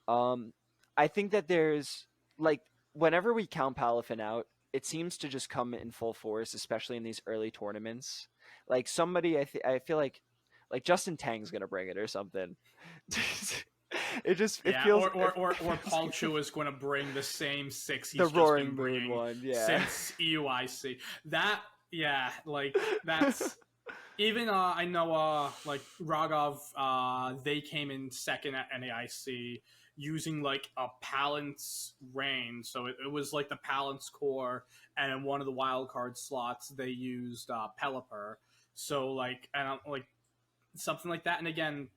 I think that there's, like, whenever we count Palafin out, it seems to just come in full force, especially in these early tournaments. Like, somebody, I feel like Justin Tang's gonna bring it or something. It feels or Paul Chu is going to bring the same 6 he's the just Roaring been bringing Moon one, yeah. since EUIC. That, yeah, like, that's even I know like Raghav, they came in second at NAIC using like a Palance Rain. So it was like the Palance core, and in one of the wildcard slots they used Pelipper. So like, and like something like that. And again,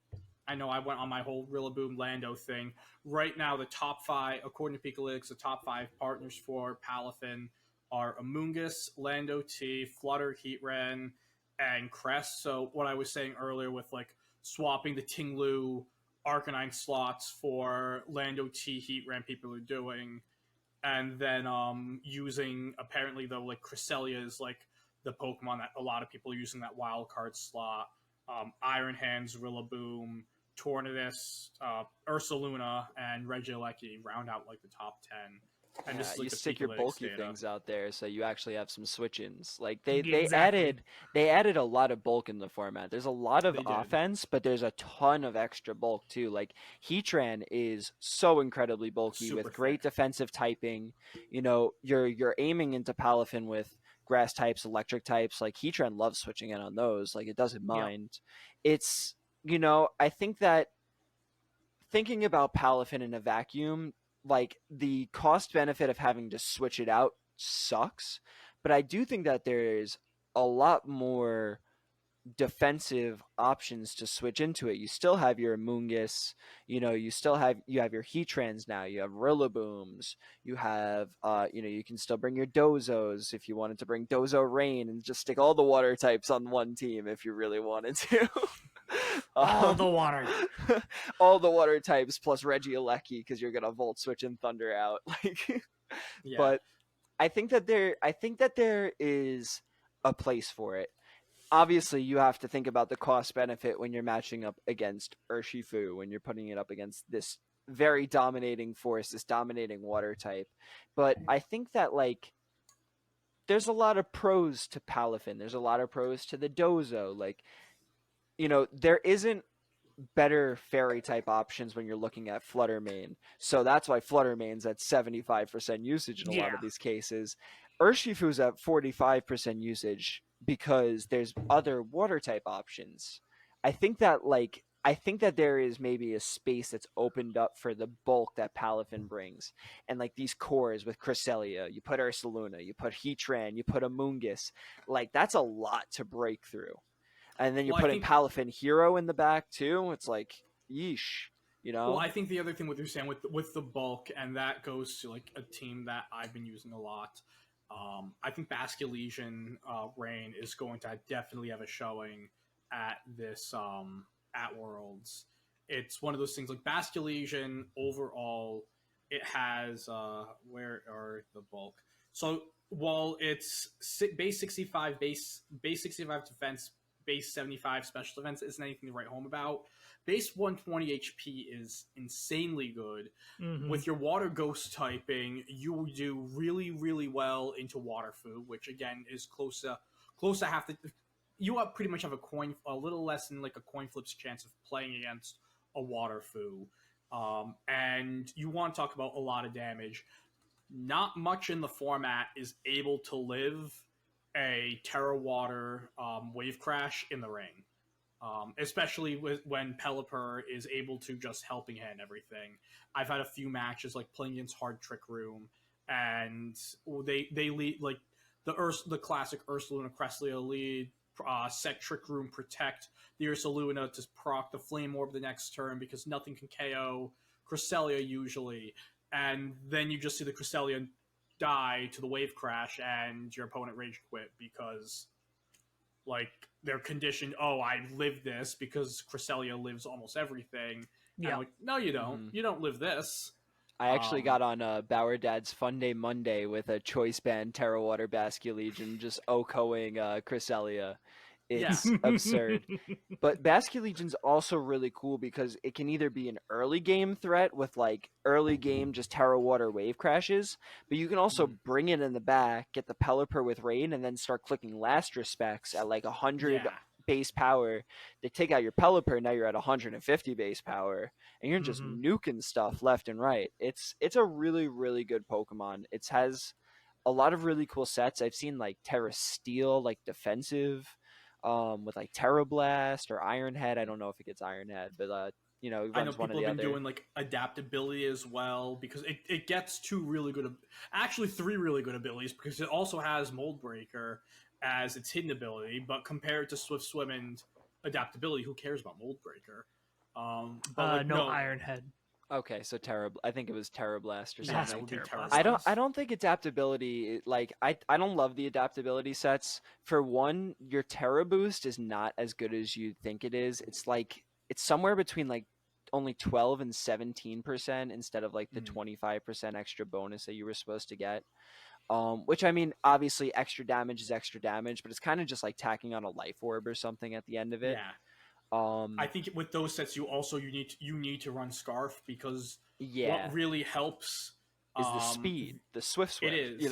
I know I went on my whole Rillaboom Lando thing. Right now, the top 5, according to Pikalytics, the top 5 partners for Palafin are Amoonguss, Lando T, Flutter, Heatran, and Crest. So what I was saying earlier with like swapping the Tinglu Arcanine slots for Lando T, Heatran, people are doing, and then using apparently though like Cresselia is like the Pokemon that a lot of people are using that wild card slot. Iron Hands, Rillaboom, Tornadus, Ursaluna, and Regieleki round out like the top 10. And this is, like, you the stick your Pikalytics bulky data. things out there, so you actually have some switch-ins. Like Exactly. they added a lot of bulk in the format. There's a lot of They did. offense, but there's a ton of extra bulk too. Like, Heatran is so incredibly bulky Super with great thick. defensive typing. You know, you're aiming into Palafin with grass types, electric types. Like, Heatran loves switching in on those. Like, it doesn't mind. It's, you know, I think that thinking about Palafin in a vacuum, like, the cost benefit of having to switch it out sucks, but I do think that there's a lot more defensive options to switch into it. You still have your Amoonguss, you have your Heatrans now, you have Rillabooms, you have you can still bring your Dozos if you wanted to bring Dozo Rain and just stick all the water types on one team if you really wanted to. All the water. All the water types plus Regieleki because you're gonna Volt Switch and Thunder out. Yeah. But I think that there is a place for it. Obviously, you have to think about the cost benefit when you're matching up against Urshifu, when you're putting it up against this very dominating force, this dominating water type. But I think that there's a lot of pros to Palafin. There's a lot of pros to the Dozo. There isn't better fairy type options when you're looking at Fluttermane. So that's why Fluttermane's at 75% usage in a lot of these cases. Urshifu's at 45% usage because there's other water type options. I think that there is maybe a space that's opened up for the bulk that Palafin brings. And these cores with Cresselia, you put Ursaluna, you put Heatran, you put Amoonguss, that's a lot to break through. And then you're putting Palafin Hero in the back too. It's yeesh, Well, I think the other thing with you're saying with the bulk, and that goes to a team that I've been using a lot. I think Basculesian Rain is going to definitely have a showing at this at Worlds. It's one of those things Basculesian overall. It has where are the bulk? So while it's base 65, base 65 defense, base 75 special defense isn't anything to write home about. Base 120 HP is insanely good. Mm-hmm. With your water ghost typing, you do really, really well into water fu, which again is close to half the. You pretty much have a little less than a coin flip's chance of playing against a water fu. And you want to talk about a lot of damage. Not much in the format is able to live a Terra Water wave crash in the rain. Especially when Pelipper is able to just helping hand everything. I've had a few matches playing against Hard Trick Room, and they lead the classic Ursaluna Cresselia lead, set Trick Room, protect the Ursaluna to proc the Flame Orb the next turn because nothing can KO Cresselia usually, and then you just see the Cresselia die to the wave crash and your opponent rage quit because they're conditioned, I lived this because Cresselia lives almost everything. Yeah. No, you don't. You don't live this. I actually got on Bauer Dad's Fun Day Monday with a choice band Terra Water Basculegion just OHKOing Cresselia. It's absurd. But Basculegion's also really cool because it can either be an early game threat with early game just Terra Water wave crashes, but you can also bring it in the back, get the Pelipper with Rain, and then start clicking last respects at 100 base power. They take out your Pelipper, now you're at 150 base power, and you're just nuking stuff left and right. It's a really, really good Pokemon. It has a lot of really cool sets. I've seen Terra Steel, defensive, with Terra Blast or Iron Head. I don't know if it gets Iron Head, but it runs I know one people or the have been other. doing adaptability as well because it gets three really good abilities because it also has Mold Breaker as its hidden ability, but compared to Swift Swim and adaptability, who cares about Mold Breaker? No Iron Head. Okay, so I think it was Terra Blast or It has something. to be Terra I Blast. don't think adaptability I don't love the adaptability sets. For one, your Terra boost is not as good as you think it is. It's somewhere between only 12 and 17% instead of the 25% extra bonus that you were supposed to get. Which I mean, obviously extra damage is extra damage, but it's kind of just tacking on a life orb or something at the end of it. Yeah. I think with those sets, you need to run Scarf because what really helps is the speed, the Swift Swim. It is.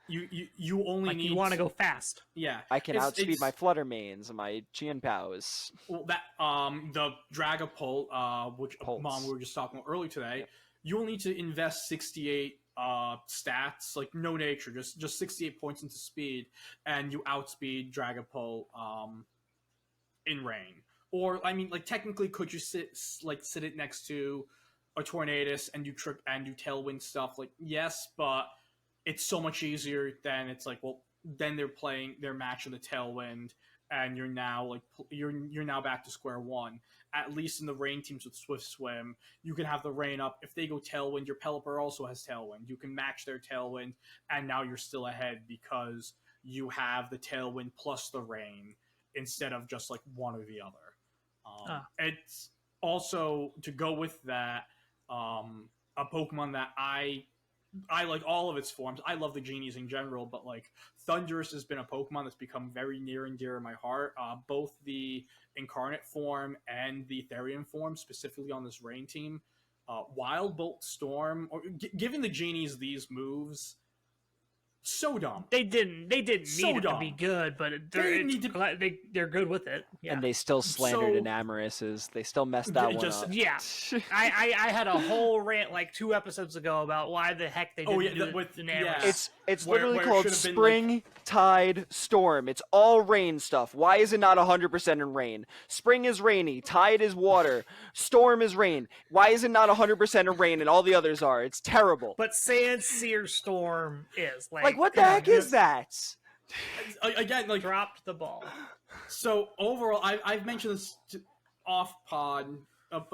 You only need. You want to go fast. Yeah, I can outspeed my Fluttermanes and my Chien-Paos. Well, that the Dragapult, which we were just talking about earlier today, you will need to invest 68 stats, no nature, just 68 points into speed, and you outspeed Dragapult in rain. Or I mean, technically, could you sit it next to a Tornadus and you tailwind stuff? Yes, but it's so much easier than it's then they're playing their match in the tailwind, and you're now you're now back to square one. At least in the rain teams with Swift Swim, you can have the rain up. If they go Tailwind, your Pelipper also has Tailwind. You can match their Tailwind, and now you're still ahead because you have the Tailwind plus the rain instead of just like one or the other. It's also, to go with that, a Pokemon that I like all of its forms. I love the genies in general, but like Thundurus has been a Pokemon that's become very near and dear in my heart. Both the Incarnate form and the Therian form, specifically on this rain team. Wild Bolt Storm, or giving the genies these moves, so dumb. They didn't So need it to dumb. be good, but they're good with it. Yeah. And they still slandered So- Enamoruses. They still messed that one just- up. Yeah. I had a whole rant like 2 episodes ago about why the heck they didn't do with the Enamoruses. yeah. It's Where- literally where it called should have been, Spring, Tide, Storm. It's all rain stuff. Why is it not 100% in rain? Spring is rainy. Tide is water. Storm is rain. Why is it not 100% in rain and all the others are? It's terrible. But Sand Seer Storm is Like, what the heck is that? Again, like, dropped the ball. so overall, I've mentioned this off pod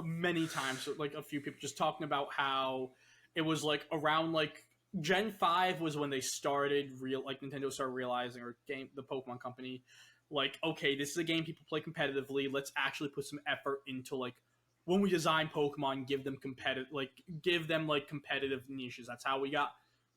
many times. So, like, a few people just talking about how it was like around like Gen 5 was when they started Nintendo started realizing, or the Pokemon Company, like, okay, this is a game people play competitively. Let's actually put some effort into, like, when we design Pokemon, give them competitive niches. That's how we got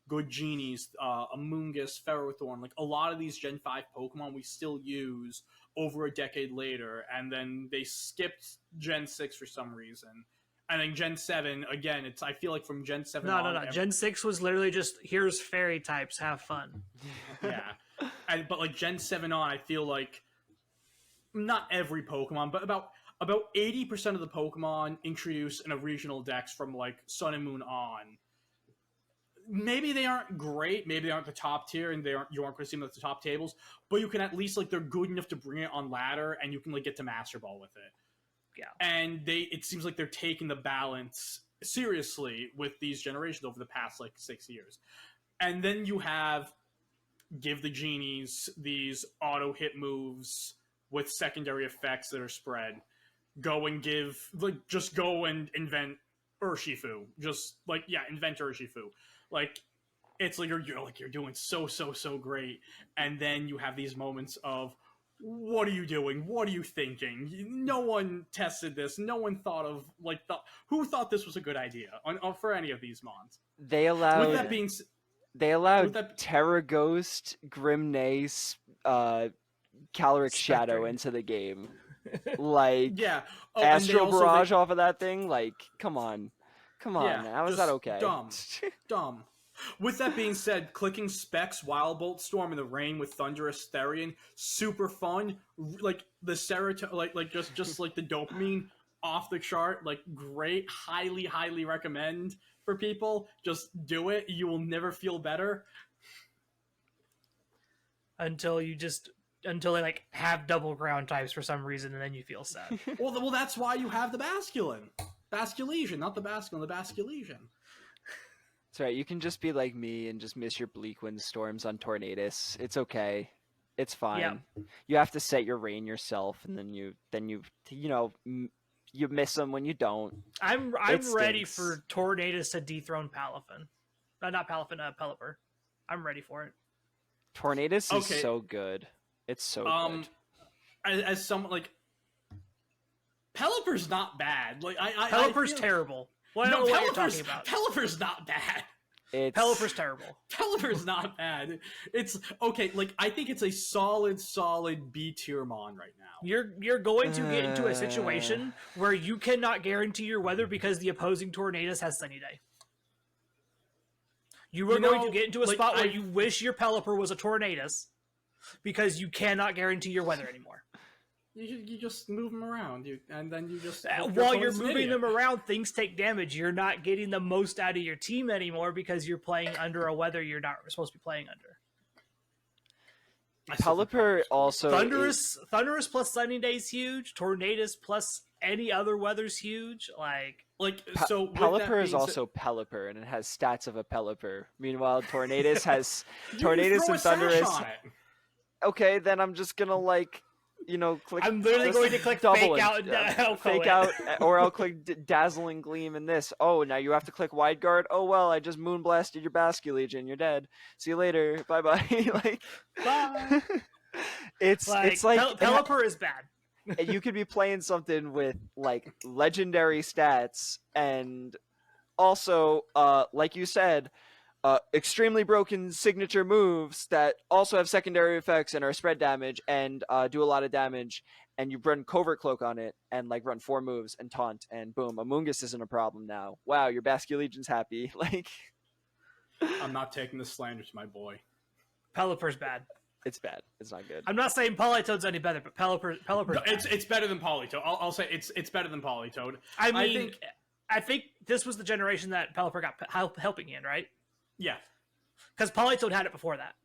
good genies, Amoonguss, Ferrothorn. Like, a lot of these Gen 5 Pokemon we still use over a decade later, and then they skipped Gen 6 for some reason. And then Gen 7, again, I feel like from Gen 7 No. Gen 6 was literally just, here's fairy types, have fun. Yeah. But like Gen 7 on, I feel like not every Pokemon, but about 80% of the Pokemon introduced in a regional dex from like Sun and Moon on. Maybe they aren't great, maybe they aren't the top tier, and you aren't going to see them at the top tables, but you can at least, like, they're good enough to bring it on ladder, and you can, like, get to Master Ball with it. Yeah. And it seems like they're taking the balance seriously with these generations over the past, like, 6 years. And then you give the genies these auto hit moves with secondary effects that are spread. Just go and invent Urshifu. Invent Urshifu. Like, it's like you're doing so great, and then you have these moments of, what are you doing? What are you thinking? No one tested this. No one thought of who thought this was a good idea for any of these mons. They allowed. With that being Terra Ghost, Grimnace, Caloric Shadow Spectre. into the game. Like, yeah, Astral Barrage off of that thing. Like, come on, Yeah, how is that okay? Dumb. With that being said, clicking Specs, Wild Bolt Storm in the rain with Thundurus Therian, super fun. Like the serotonin, just like the dopamine off the chart. Like, great, highly recommend for people. Just do it. You will never feel better Until they like have double ground types for some reason, and then you feel sad. Well, that's why you have the Basculesion, not the Basculin, the Basculesion. That's right. You can just be like me and just miss your Bleakwind Storms on Tornadus. It's okay. It's fine. Yep. You have to set your rain yourself, and then you miss them when you don't. I'm It ready stinks. for Tornadus to dethrone Palafin. Not Palafin, Pelipper. I'm ready for it. Tornadus is Okay. so good. It's so good. As someone like Pelipper's not bad. Like I Pelipper's feel- terrible. Well, I don't know what you're talking about. Pelipper's not bad. It's Pelipper's terrible. Pelipper's not bad. It's okay. Like, I think it's a solid B tier mon right now. You're going to get into a situation where you cannot guarantee your weather because the opposing Tornadus has Sunny Day. You are going to get into a spot where you wish your Pelipper was a Tornadus because you cannot guarantee your weather anymore. You just move them around, and then you just While you're moving them around, things take damage. You're not getting the most out of your team anymore because you're playing under a weather you're not supposed to be playing under. Pelipper also Thunderous plus Sunny Day is huge. Tornadus plus any other weather's huge. So Pelipper is also Pelipper, and it has stats of a Pelipper. Meanwhile, Tornadus has Tornadus and Thunderous. Okay, then I'm just gonna click. I'm literally just going to click double fake and- out. I'll call fake it. out, or I'll click dazzling gleam in this. Oh, now you have to click wide guard. Oh well, I just moonblasted your Basque Legion. You're dead. See you later. Bye bye. Like, Bye. it's like Pelipper is bad. you could be playing something with like legendary stats and also, like you said, extremely broken signature moves that also have secondary effects and are spread damage and do a lot of damage. And you run Covert Cloak on it and like run 4 moves and taunt, and boom, Amoongus isn't a problem now. Wow, your Basque Legion's happy. Like, I'm not taking the slander to my boy. Pelipper's bad. it's bad. It's not good. I'm not saying Politoad's any better, but Pelipper's No, bad. it's better than Politoad. I'll say it's better than Politoad. I mean, I think this was the generation that Pelipper got helping hand, right? Yeah. Because Politoad had it before that.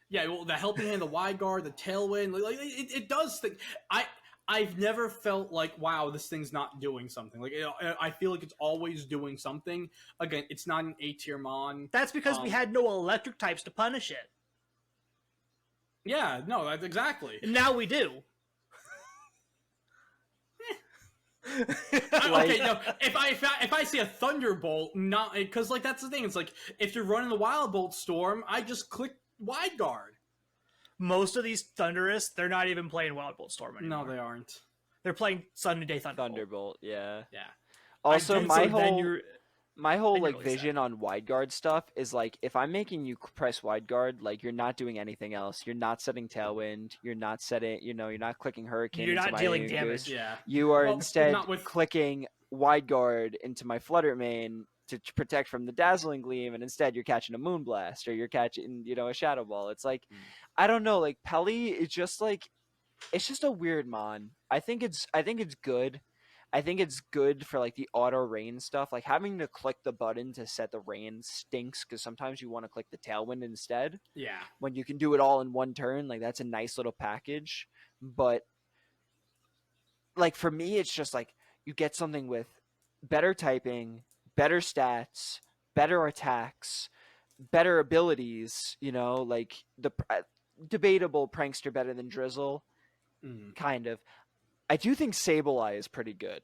Yeah, well, the helping hand, the wide guard, the tailwind, like it does things. I've never felt like, wow, this thing's not doing something. Like, I feel like it's always doing something. Again, it's not an A tier mon. That's because we had no electric types to punish it. Yeah, no, that's exactly. And now we do. Okay, no. If I see a Thunderbolt, not because like that's the thing. It's like if you're running the Wild Bolt Storm, I just click wide guard. Most of these Thunderous, they're not even playing Wild Bolt Storm anymore. No, they aren't. They're playing Sunny Day Thunderbolt. Thunderbolt, yeah. Yeah. Also, And my so then whole you're- like really vision on wide guard stuff is like if I'm making you press wide guard, like you're not doing anything else. You're not setting tailwind. You're not setting. You're not clicking hurricane. You're into not my dealing Amoongus. damage. Yeah. You are Well, instead not with- clicking wide guard into my Flutter Mane to protect from the dazzling gleam, and instead you're catching a Moonblast or you're catching a Shadow Ball. It's like I don't know, like Peli is just like it's just a weird mon. I think it's good. I think it's good for like the auto rain stuff. Like having to click the button to set the rain stinks because sometimes you want to click the tailwind instead Yeah. when you can do it all in one turn. Like that's a nice little package. But like for me, it's just like you get something with better typing, better stats, better attacks, better abilities. Like the debatable prankster better than Drizzle, kind of. I do think Sableye is pretty good.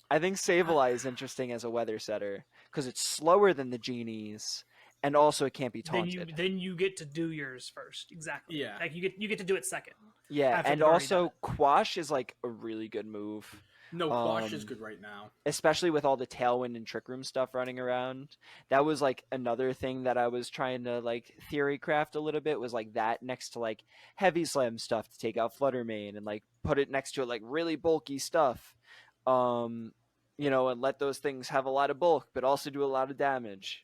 I think Sableye is interesting as a weather setter because it's slower than the genies, and also it can't be taunted. Then you get to do yours first. Exactly. Yeah. Like you get to do it second. Yeah, after and they've already done also Quash is like a really good move, No, Quash is good right now. especially with all the Tailwind and Trick Room stuff running around. That was like another thing that I was trying to like theory craft a little bit, was like that next to like Heavy Slam stuff to take out Flutter Mane, and like put it next to it like really bulky stuff, and let those things have a lot of bulk but also do a lot of damage.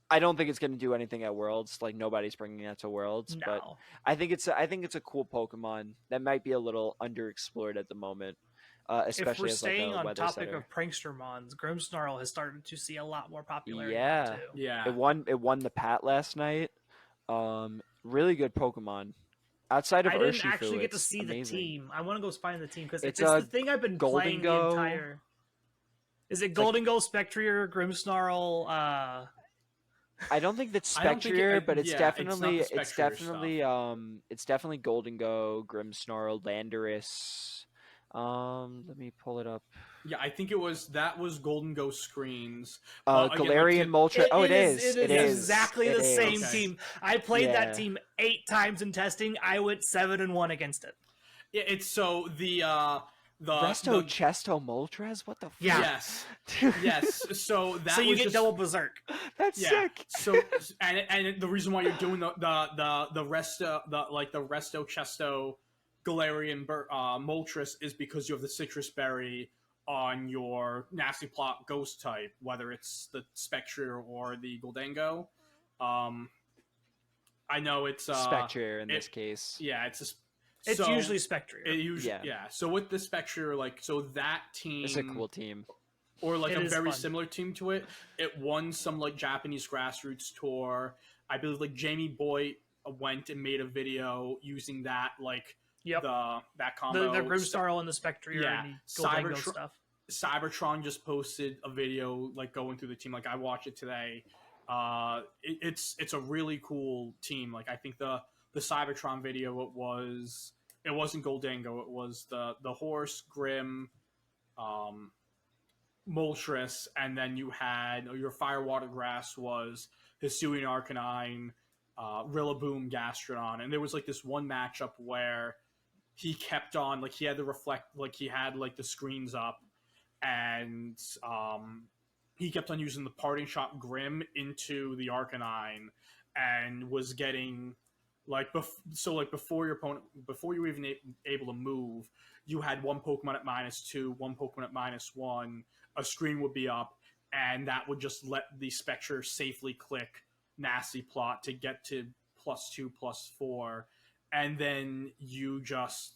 I don't think it's going to do anything at Worlds. Like nobody's bringing that to Worlds, but No. I think it's a cool Pokemon that might be a little underexplored at the moment, especially If we're as like staying a on weather topic setter. of prankster mons, Grimmsnarl has started to see a lot more popularity Yeah. now, too. Yeah. It won the Pat last night. Really good Pokemon. Outside of I didn't Urshifu, actually get to it's see amazing. the team. I want to go find the team because It's it's a the thing I've been Golden playing Go. the entire. Is it Golden Go, Spectrier, Grimmsnarl? I don't think that's I don't think Spectrier, it- but it's yeah, definitely it's not the it's Spectrier definitely it's definitely Golden Go, Grimmsnarl, Landorus. Let me pull it up. Yeah, I think that was Golden Ghost screens. Again, Galarian Moltres. Oh, it is. It is exactly It the is. same Okay. team. I played Yeah. that team 8 times in testing. I went 7-1 against it. Yeah, it's so the Resto Chesto Moltres? What the fuck? Yeah. Yes. Yes. So that So you was get just, double berserk. That's yeah. sick. So and the reason why you're doing the Resto Chesto Galarian Moltres is because you have the Citrus Berry on your Nasty Plot Ghost type, whether it's the Spectre or the Goldengo. I know it's Spectrier in this case. Yeah, it's It's so, usually Spectrier. It usually, Yeah. yeah. So with the Spectre, so that team, It's a cool team. or like It a is very fun. similar team to it. It won some like Japanese grassroots tour. I believe like Jamie Boy went and made a video using that Yep. that combo. The Grimmsnarl and the Spectrier Yeah. and the Goldengo Cybertron- stuff. Cybertron just posted a video going through the team. I watched it today. It's a really cool team. I think the Cybertron video was it wasn't Goldango. It was the horse, Grim, um, Moltres, and then you had your Firewater Grass was Hisuian Arcanine, Rillaboom, Gastrodon, and there was like this one matchup where he kept on like he had the reflect like he had like the screens up, and he kept on using the Parting Shot Grim into the Arcanine, and was getting like so like before your opponent before you were even able to move, you had one Pokemon at -2, one Pokemon at -1, a screen would be up, and that would just let the Spectre safely click Nasty Plot to get to +2, +4, and then you just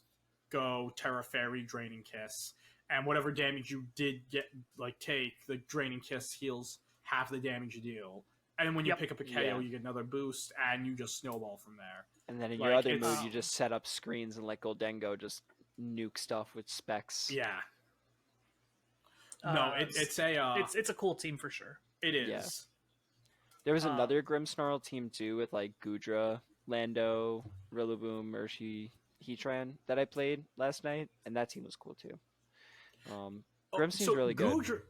go Terra Fairy, Draining Kiss, and whatever damage you did get like take, the Draining Kiss heals half the damage you deal. And then when you Yep. pick up a KO, you get another boost, and you just snowball from there. And then in Like, your other it's- move, you just set up screens and let Goldengo just nuke stuff with specs. Yeah. No, it's a it's a cool team for sure. it is. Yeah. There was Um, another Grimmsnarl team too with like Gudra, Lando, Rillaboom, Urshi, Heatran that I played last night, and that team was cool too. Grimm seems really good.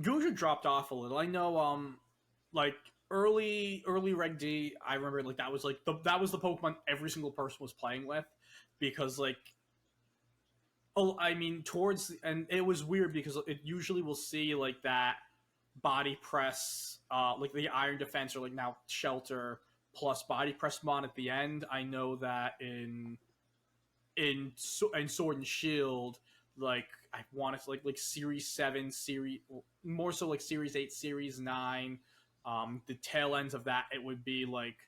Gudra dropped off a little. I know like early Reg D, I remember like that was the Pokemon every single person was playing with, because like I mean and it was weird because it usually will see like that body press like the Iron Defense or like now Shelter plus body press mon at the end. I know that in Sword and Shield, like I want to like Series 7, series more so like Series 8, Series 9, the tail ends of that, it would be like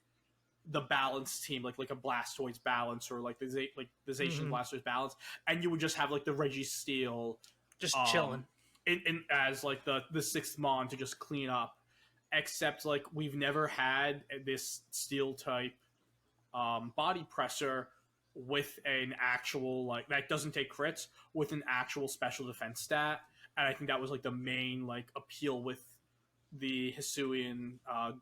the balance team, like a Blastoise balance, or like the Zacian Blastoise balance, and you would just have like the Registeel Just chilling. in as like the sixth mon to just clean up. Except like we've never had this steel type body presser with an actual like that doesn't take crits, with an actual special defense stat, and I think that was like the main like appeal with the Hisuian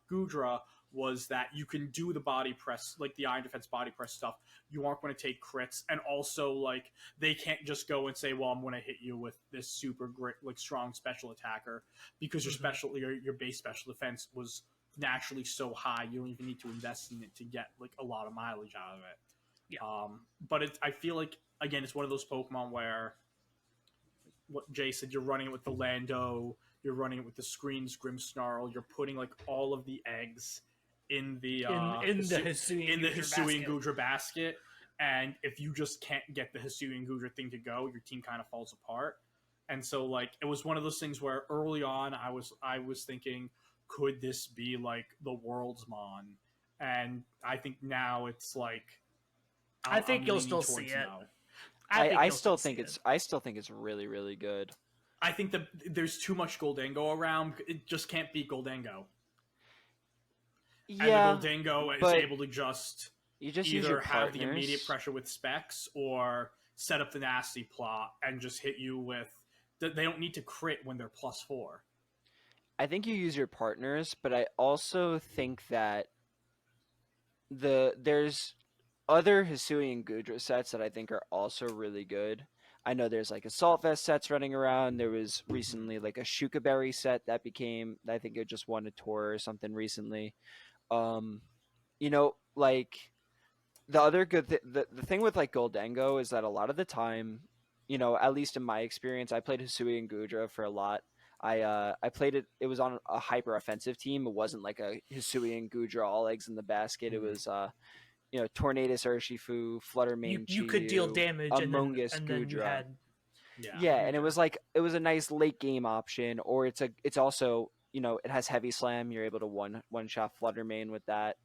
Gudra, was that you can do the body press, like the Iron Defense body press stuff. You aren't going to take crits, and also like they can't just go and say, "Well, I'm going to hit you with this super great, like strong special attacker," because your base special defense was naturally so high. You don't even need to invest in it to get like a lot of mileage out of it. Yeah. But I feel like again, it's one of those Pokemon where what Jay said, you're running it with the Lando, you're running it with the screens, Grimmsnarl, you're putting like all of the eggs in the in the Hisuian Gudra basket, and if you just can't get the Hisuian Gudra thing to go, your team kind of falls apart. And so like it was one of those things where early on I was thinking, could this be like the world's mon? And I think now it's like I think you'll still see it. No. I still think it's really, really good. I think that there's too much Goldango around. It just can't beat Goldango. Yeah, and the Goldango is but able to just use either your have the partners. immediate pressure with specs or set up the nasty plot and just hit you with. They don't need to crit when they're +4. I think you use your partners, but I also think that there's other Hisuian Gudra sets that I think are also really good. I know there's like Assault Vest sets running around. There was recently like a Shukaberry set that became, I think it just won a tour or something recently. You know, like the other good the thing with like Goldango is that a lot of the time, you know, at least in my experience, I played Hisuian Gudra for a lot. I played it. It was on a hyper offensive team. It wasn't like a Hisuian Gudra all eggs in the basket. It was you know, Tornadus Urshifu, Fluttermane, you could deal damage, Among Us and then you Gudra. had Yeah, and it was a nice late game option, or it's also, you know, it has Heavy Slam. You're able to one shot Fluttermane with that.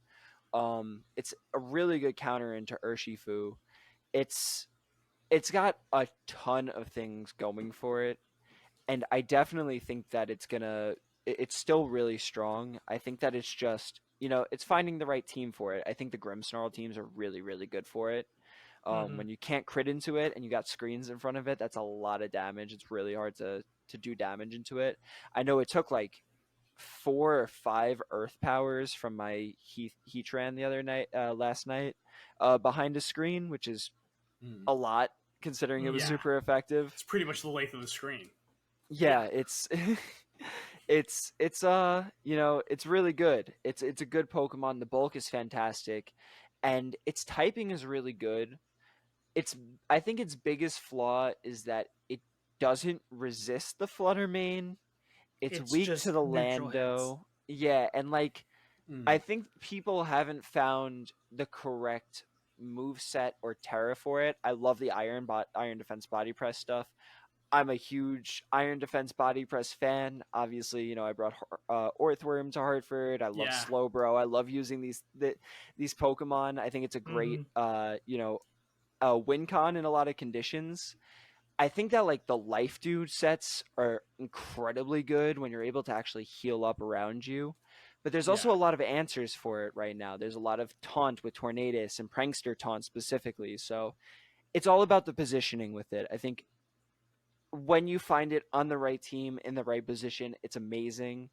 It's a really good counter into Urshifu. It's got a ton of things going for it, and I definitely think that it's still really strong. I think that it's just, you know, it's finding the right team for it. I think the Grimmsnarl teams are really, really good for it. When you can't crit into it and you got screens in front of it, that's a lot of damage. It's really hard to do damage into it. I know it took like 4 or 5 Earth Powers from my Heatran the other night, last night, behind a screen, which is a lot considering it was Yeah. super effective. It's pretty much the length of the screen. Yeah, it's it's you know, it's really good. It's a good Pokemon. The bulk is fantastic, and its typing is really good. It's I think its biggest flaw is that it doesn't resist the Flutter Mane. It's It's weak just to the neutral hits. Lando. Yeah, and like Mm. I think people haven't found the correct move set or terra for it. I love the Iron Defense Body Press stuff. I'm a huge Iron Defense Body Press fan. Obviously, you know, I brought Orthworm to Hartford. I love Yeah. Slowbro. I love using these Pokemon. I think it's a great you know, win con in a lot of conditions. I think that like the Life Dude sets are incredibly good when you're able to actually heal up around you. But there's also Yeah. a lot of answers for it right now. There's a lot of taunt with Tornadus and Prankster taunt specifically. So it's all about the positioning with it. I think when you find it on the right team in the right position, it's amazing.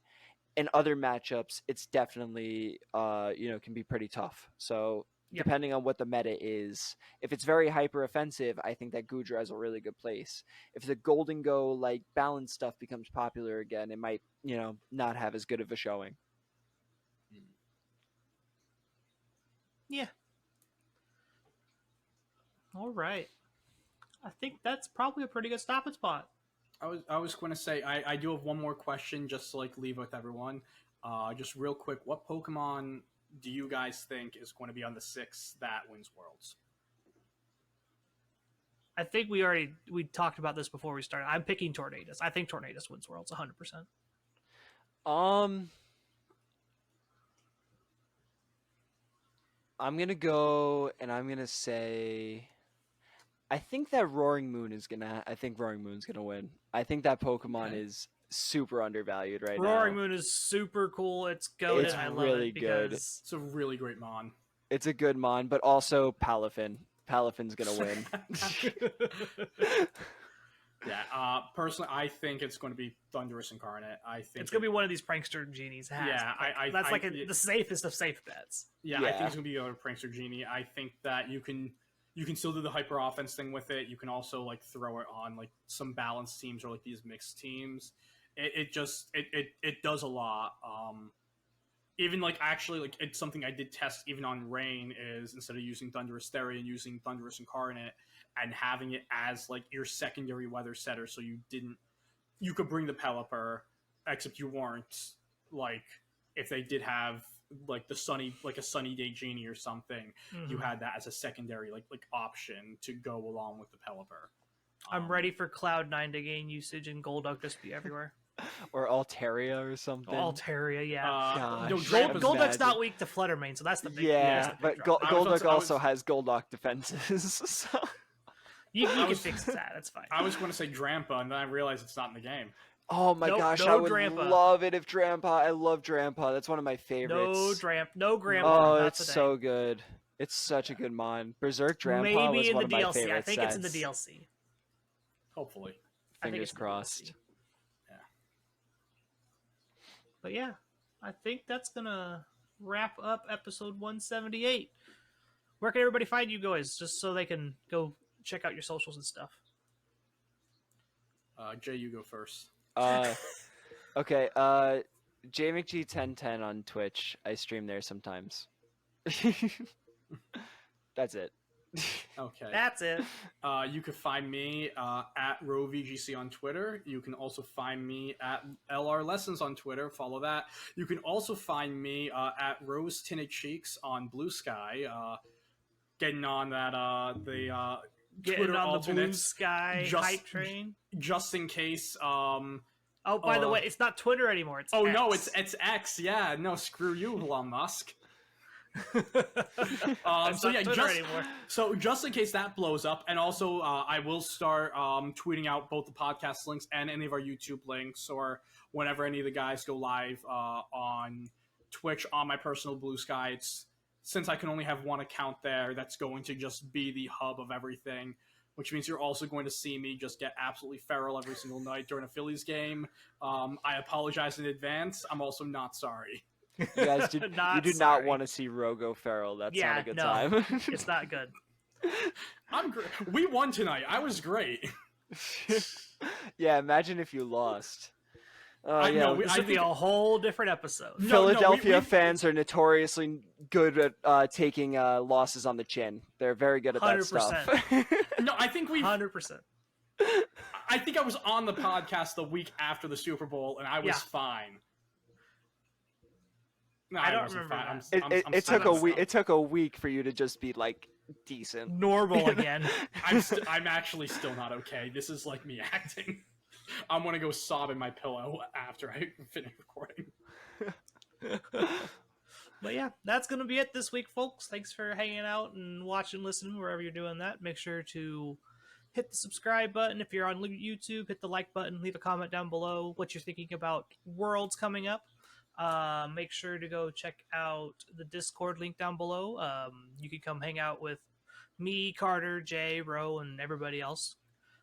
In other matchups, it's definitely you know, can be pretty tough. So Yep. depending on what the meta is, if it's very hyper offensive, I think that Goodra has a really good place. If the Golden Go like balance stuff becomes popular again, it might, you know, not have as good of a showing. Yeah. All right. I think that's probably a pretty good stopping spot. I was going to say I do have one more question just to like leave with everyone. Just real quick, what Pokemon do you guys think is going to be on the 6 that wins Worlds? I think we talked about this before we started. I'm picking Tornadus. I think Tornadus wins Worlds 100%. I'm gonna go and I'm gonna say I think Roaring Moon's gonna win. I think that Pokemon Okay. is super undervalued right Roaring now. Moon is super cool. It's goated. It's I love really it good. because It's a really great mon. It's a good mon, but also Palafin. Palafin's gonna win. Yeah, personally, I think it's going to be Thundurus Incarnate. I think it's gonna be one of these prankster genies. It has Yeah, to. That's like the safest of safe bets. Yeah, I Yeah. think it's gonna be a Prankster Genie. I think that you can still do the hyper offense thing with it. You can also like throw it on like some balanced teams or like these mixed teams. It does a lot. Even like actually like it's something I did test even on Rain is instead of using Thundurus Therian, using Thundurus Incarnate and having it as like your secondary weather setter, so you could bring the Pelipper, except you weren't like if they did have like a sunny day genie or something, you had that as a secondary like option to go along with the Pelipper. I'm ready for Cloud9 to gain usage and Golduck just be everywhere. Or Altaria or something. Altaria, yeah. Gosh, No, Golduck's Golduck's imagine. not weak to Fluttermane, so that's the big. Yeah, that's the big but draw. Golduck I also was- has Golduck defenses. So. you I can was- fix that. That's fine. I was going to say Drampa, and then I realized it's not in the game. Oh my Nope, gosh, no I would Drampa. love it if Drampa. I love Drampa. That's one of my favorites. No Grandpa. Oh, not it's today. so good. It's such a good mon. Berserk Drampa Maybe was in one the of my DLC. favorite I think sets. it's in the DLC. Hopefully. I think Fingers it's in the crossed. DLC. But yeah, I think that's gonna wrap up episode 178. Where can everybody find you guys, just so they can go check out your socials and stuff? Jay, you go first. Okay, JayMcG1010 on Twitch. I stream there sometimes. That's it. Okay. That's it. You can find me at RowVGC on Twitter. You can also find me at LR Lessons on Twitter. Follow that. You can also find me at Rose Tinted Cheeks on Blue Sky. Getting on that the Getting Twitter on the Blue alternates Sky just- hype train. just in case. Oh, by the way, it's not Twitter anymore. It's Oh X. no, it's X. Yeah, no, screw you, Elon Musk. It's So not yeah, Twitter anymore. just in case that blows up, and also I will start tweeting out both the podcast links and any of our YouTube links, or whenever any of the guys go live on Twitch on my personal Blue Sky. It's since I can only have one account there, that's going to just be the hub of everything. Which means you're also going to see me just get absolutely feral every single night during a Phillies game. I apologize in advance. I'm also not sorry. You guys you do not sorry. want to see Rogo feral. That's Yeah, not a good no. time. It's not good. I'm great. We won tonight. I was great. Yeah, imagine if you lost. I Yeah, know. This I would be think a whole different episode. Philadelphia we- fans are notoriously good at taking losses on the chin. They're very good at that 100%. stuff. No, I think we. 100%. I think I was on the podcast the week after the Super Bowl, and I was Yeah. fine. No, I don't wasn't remember fine. that. I'm It took a still- week. It took a week for you to just be like decent. Normal again. I'm actually still not okay. This is like me acting. I'm gonna go sob in my pillow after I finish recording. But yeah, that's going to be it this week, folks. Thanks for hanging out and watching, listening, wherever you're doing that. Make sure to hit the subscribe button. If you're on YouTube, hit the like button. Leave a comment down below what you're thinking about Worlds coming up. Make sure to go check out the Discord link down below. You can come hang out with me, Carter, Jay, Ro, and everybody else.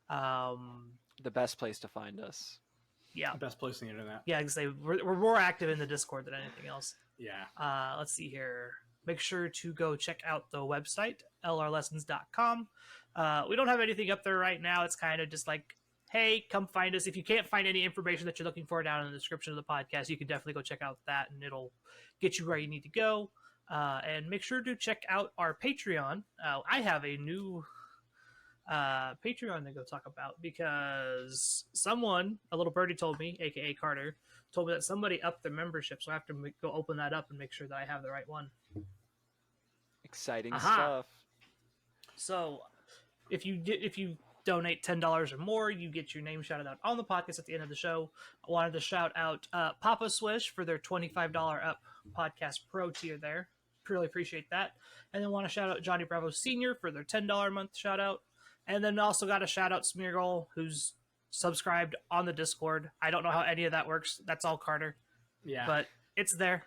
The best place to find us. Yeah. The best place on the internet. Yeah, I can say we're more active in the Discord than anything else. Yeah. Let's see here. Make sure to go check out the website, lrlessons.com. We don't have anything up there right now. It's kind of just like, hey, come find us. If you can't find any information that you're looking for down in the description of the podcast, you can definitely go check out that, and it'll get you where you need to go. And make sure to check out our Patreon. I have a new Patreon to go talk about because someone, a little birdie told me, aka Carter, told me that somebody upped their membership, so I have to go open that up and make sure that I have the right one. Exciting Aha. stuff. So if you donate $10 or more, you get your name shouted out on the podcast at the end of the show. I wanted to shout out Papa Swish for their $25 up podcast pro tier there. Really appreciate that. And then want to shout out Johnny Bravo Sr. for their $10 a month shout out. And then also got to shout out Smeargle, who's subscribed on the Discord. I don't know how any of that works. That's all Carter. Yeah. But it's there.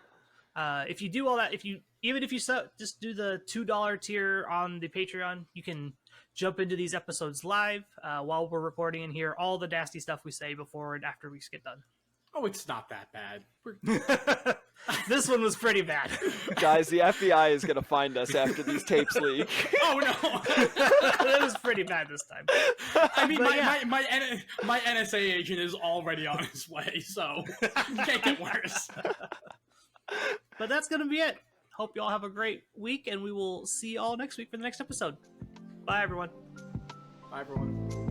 If you do all that, even if you just do the $2 tier on the Patreon, you can jump into these episodes live while we're recording and hear all the nasty stuff we say before and after we get done. Oh, it's not that bad. This one was pretty bad. Guys, the FBI is gonna find us after these tapes leak. Oh no! It was pretty bad this time. I mean, But yeah. my NSA agent is already on his way, so it can't get worse. But that's going to be it. Hope you all have a great week, and we will see you all next week for the next episode. Bye, everyone. Bye, everyone.